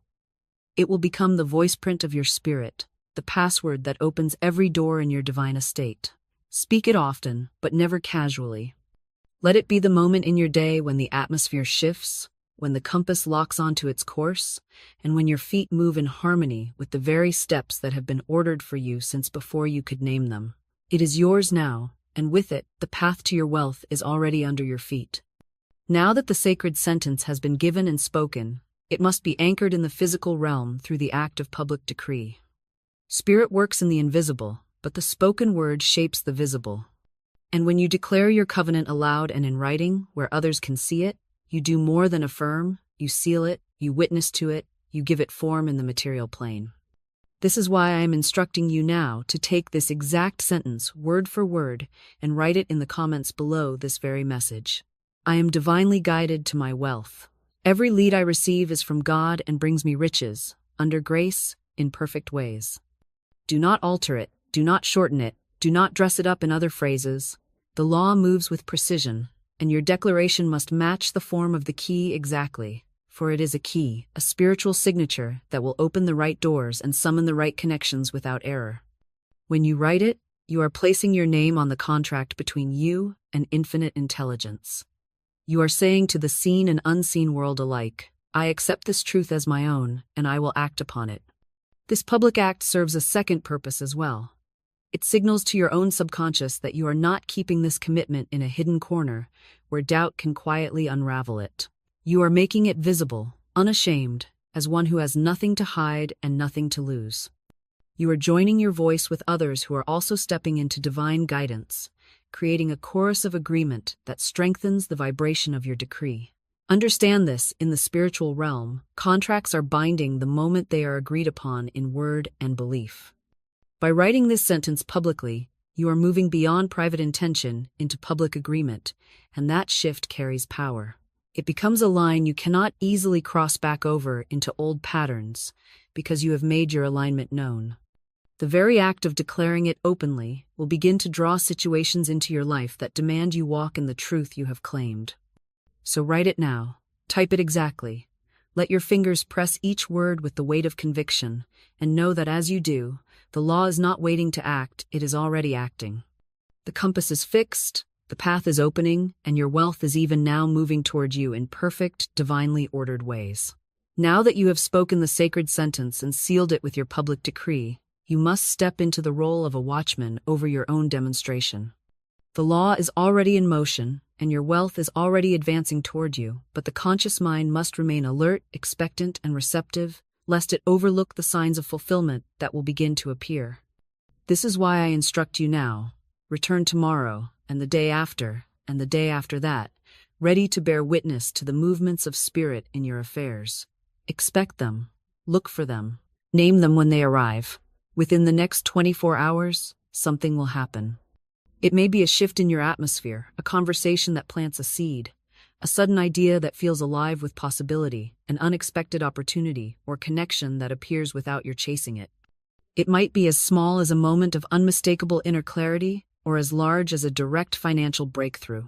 It will become the voice print of your spirit, the password that opens every door in your divine estate. Speak it often, but never casually. Let it be the moment in your day when the atmosphere shifts, when the compass locks onto its course, and when your feet move in harmony with the very steps that have been ordered for you since before you could name them. It is yours now, and with it, the path to your wealth is already under your feet. Now that the sacred sentence has been given and spoken, it must be anchored in the physical realm through the act of public decree. Spirit works in the invisible, but the spoken word shapes the visible. And when you declare your covenant aloud and in writing, where others can see it, you do more than affirm, you seal it, you witness to it, you give it form in the material plane. This is why I am instructing you now to take this exact sentence, word for word, and write it in the comments below this very message. I am divinely guided to my wealth. Every lead I receive is from God and brings me riches, under grace, in perfect ways. Do not alter it, do not shorten it, do not dress it up in other phrases. The law moves with precision, and your declaration must match the form of the key exactly, for it is a key, a spiritual signature that will open the right doors and summon the right connections without error. When you write it, you are placing your name on the contract between you and infinite intelligence. You are saying to the seen and unseen world alike, I accept this truth as my own, and I will act upon it. This public act serves a second purpose as well. It signals to your own subconscious that you are not keeping this commitment in a hidden corner where doubt can quietly unravel it. You are making it visible, unashamed, as one who has nothing to hide and nothing to lose. You are joining your voice with others who are also stepping into divine guidance, creating a chorus of agreement that strengthens the vibration of your decree. Understand this, in the spiritual realm, contracts are binding the moment they are agreed upon in word and belief. By writing this sentence publicly, you are moving beyond private intention into public agreement, and that shift carries power. It becomes a line you cannot easily cross back over into old patterns because you have made your alignment known. The very act of declaring it openly will begin to draw situations into your life that demand you walk in the truth you have claimed. So write it now. Type it exactly. Let your fingers press each word with the weight of conviction, and know that as you do, the law is not waiting to act, it is already acting. The compass is fixed, the path is opening, and your wealth is even now moving toward you in perfect, divinely ordered ways. Now that you have spoken the sacred sentence and sealed it with your public decree, you must step into the role of a watchman over your own demonstration. The law is already in motion, and your wealth is already advancing toward you, but the conscious mind must remain alert, expectant, and receptive, lest it overlook the signs of fulfillment that will begin to appear. This is why I instruct you now. Return tomorrow, and the day after, and the day after that, ready to bear witness to the movements of spirit in your affairs. Expect them. Look for them. Name them when they arrive. Within the next 24 hours, something will happen. It may be a shift in your atmosphere, a conversation that plants a seed, a sudden idea that feels alive with possibility, an unexpected opportunity or connection that appears without your chasing it. It might be as small as a moment of unmistakable inner clarity or as large as a direct financial breakthrough.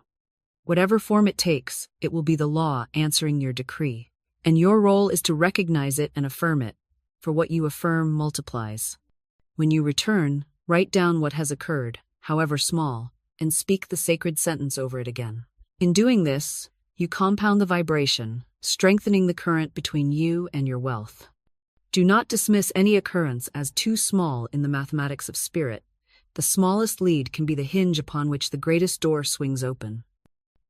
Whatever form it takes, it will be the law answering your decree, and your role is to recognize it and affirm it, for what you affirm multiplies. When you return, write down what has occurred, however small, and speak the sacred sentence over it again. In doing this, you compound the vibration, strengthening the current between you and your wealth. Do not dismiss any occurrence as too small in the mathematics of spirit. The smallest lead can be the hinge upon which the greatest door swings open.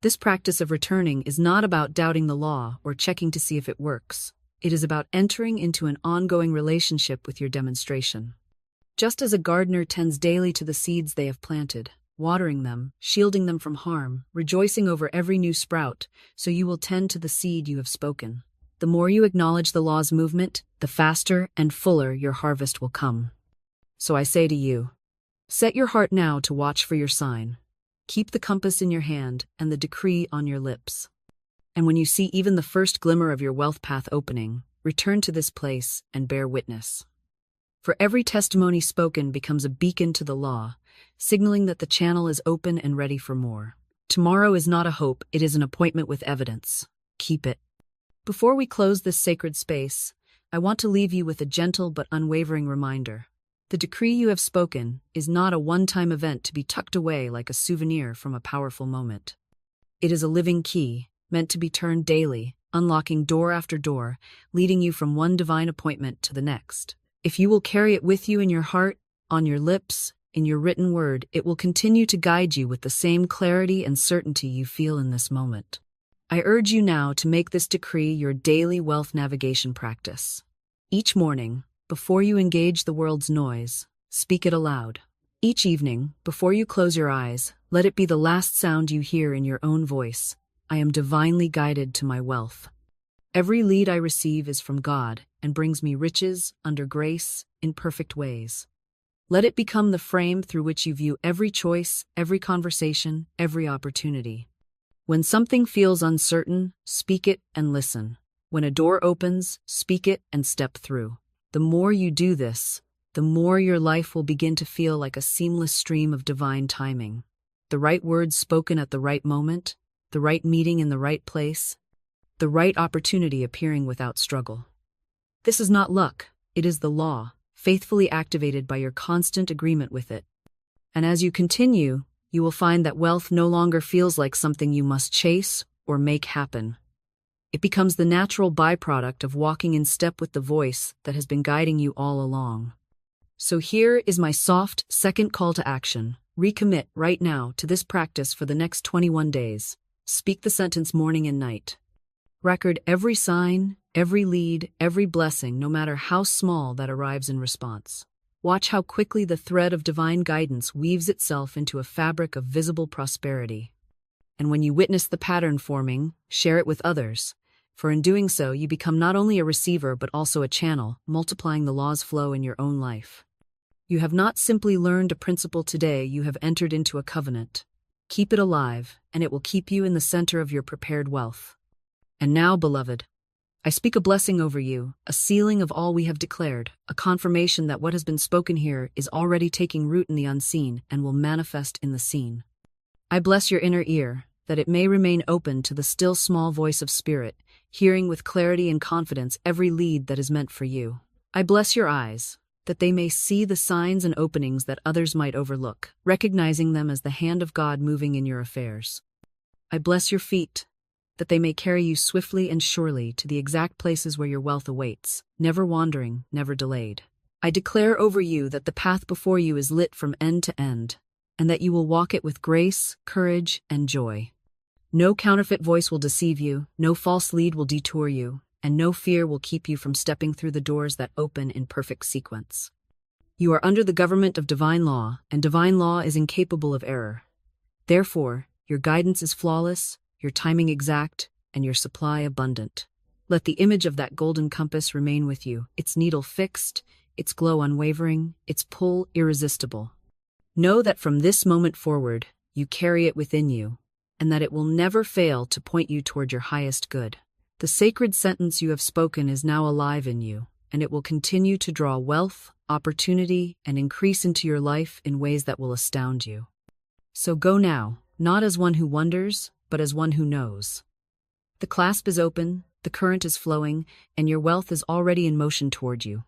This practice of returning is not about doubting the law or checking to see if it works. It is about entering into an ongoing relationship with your demonstration. Just as a gardener tends daily to the seeds they have planted, watering them, shielding them from harm, rejoicing over every new sprout, so you will tend to the seed you have spoken. The more you acknowledge the law's movement, the faster and fuller your harvest will come. So I say to you, set your heart now to watch for your sign. Keep the compass in your hand and the decree on your lips. And when you see even the first glimmer of your wealth path opening, return to this place and bear witness. For every testimony spoken becomes a beacon to the law, signaling that the channel is open and ready for more. Tomorrow is not a hope, it is an appointment with evidence. Keep it. Before we close this sacred space, I want to leave you with a gentle but unwavering reminder. The decree you have spoken is not a one-time event to be tucked away like a souvenir from a powerful moment. It is a living key, meant to be turned daily, unlocking door after door, leading you from one divine appointment to the next. If you will carry it with you in your heart, on your lips, in your written word, it will continue to guide you with the same clarity and certainty you feel in this moment. I urge you now to make this decree your daily wealth navigation practice. Each morning, before you engage the world's noise, speak it aloud. Each evening, before you close your eyes, let it be the last sound you hear in your own voice. I am divinely guided to my wealth. Every lead I receive is from God and brings me riches, under grace, in perfect ways. Let it become the frame through which you view every choice, every conversation, every opportunity. When something feels uncertain, speak it and listen. When a door opens, speak it and step through. The more you do this, the more your life will begin to feel like a seamless stream of divine timing. The right words spoken at the right moment, the right meeting in the right place, the right opportunity appearing without struggle. This is not luck, it is the law, faithfully activated by your constant agreement with it. And as you continue, you will find that wealth no longer feels like something you must chase or make happen. It becomes the natural byproduct of walking in step with the voice that has been guiding you all along. So here is my soft second call to action. Recommit right now to this practice for the next 21 days. Speak the sentence morning and night. Record every sign, every lead, every blessing, no matter how small, that arrives in response. Watch how quickly the thread of divine guidance weaves itself into a fabric of visible prosperity. And when you witness the pattern forming, share it with others. For in doing so, you become not only a receiver but also a channel, multiplying the law's flow in your own life. You have not simply learned a principle today, you have entered into a covenant. Keep it alive, and it will keep you in the center of your prepared wealth. And now, beloved, I speak a blessing over you, a sealing of all we have declared, a confirmation that what has been spoken here is already taking root in the unseen and will manifest in the seen. I bless your inner ear, that it may remain open to the still small voice of spirit, hearing with clarity and confidence every lead that is meant for you. I bless your eyes, that they may see the signs and openings that others might overlook, recognizing them as the hand of God moving in your affairs. I bless your feet, that they may carry you swiftly and surely to the exact places where your wealth awaits, never wandering, never delayed. I declare over you that the path before you is lit from end to end, and that you will walk it with grace, courage, and joy. No counterfeit voice will deceive you, no false lead will detour you, and no fear will keep you from stepping through the doors that open in perfect sequence. You are under the government of divine law, and divine law is incapable of error. Therefore, your guidance is flawless, your timing exact, and your supply abundant. Let the image of that golden compass remain with you, its needle fixed, its glow unwavering, its pull irresistible. Know that from this moment forward, you carry it within you, and that it will never fail to point you toward your highest good. The sacred sentence you have spoken is now alive in you, and it will continue to draw wealth, opportunity, and increase into your life in ways that will astound you. So go now, not as one who wonders, but as one who knows. The clasp is open, the current is flowing, and your wealth is already in motion toward you.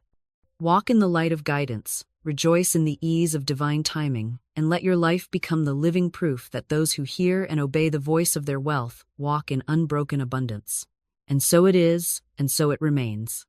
Walk in the light of guidance, rejoice in the ease of divine timing, and let your life become the living proof that those who hear and obey the voice of their wealth walk in unbroken abundance. And so it is, and so it remains.